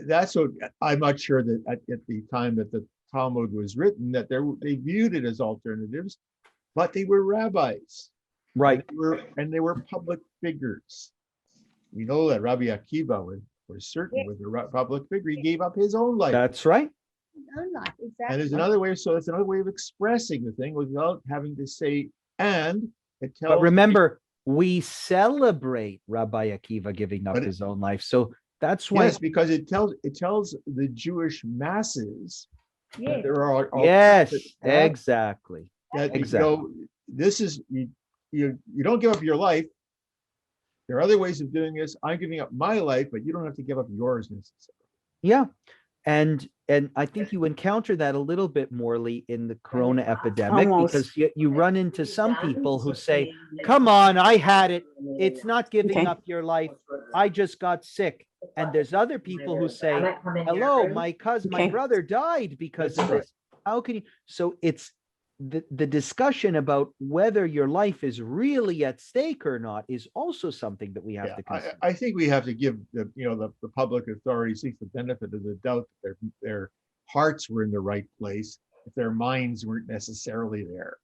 Speaker 2: that's what I'm not sure that at the time that the Talmud was written, that they viewed it as alternatives, but they were rabbis.
Speaker 1: Right.
Speaker 2: And they were public figures. We know that Rabbi Akiva was certain was a public figure. He gave up his own life.
Speaker 1: That's right.
Speaker 8: Exactly.
Speaker 2: And there's another way. So it's another way of expressing the thing without having to say, and it tells.
Speaker 1: But remember, we celebrate Rabbi Akiva giving up his own life. So that's why.
Speaker 2: Yes, because it tells the Jewish masses that there are.
Speaker 1: Yes, exactly.
Speaker 2: That,
Speaker 1: exactly.
Speaker 2: This is you don't give up your life. There are other ways of doing this. I'm giving up my life, but you don't have to give up yours necessarily.
Speaker 1: Yeah. And I think you encounter that a little bit morely in the Corona epidemic, because you run into some people who say, come on, I had it. It's not giving up your life. I just got sick. And there's other people who say, hello, my cousin, my brother died because of this. How can you? So it's the discussion about whether your life is really at stake or not is also something that we have to consider.
Speaker 2: I think we have to give the public authorities the benefit of the doubt that their hearts were in the right place if their minds weren't necessarily there.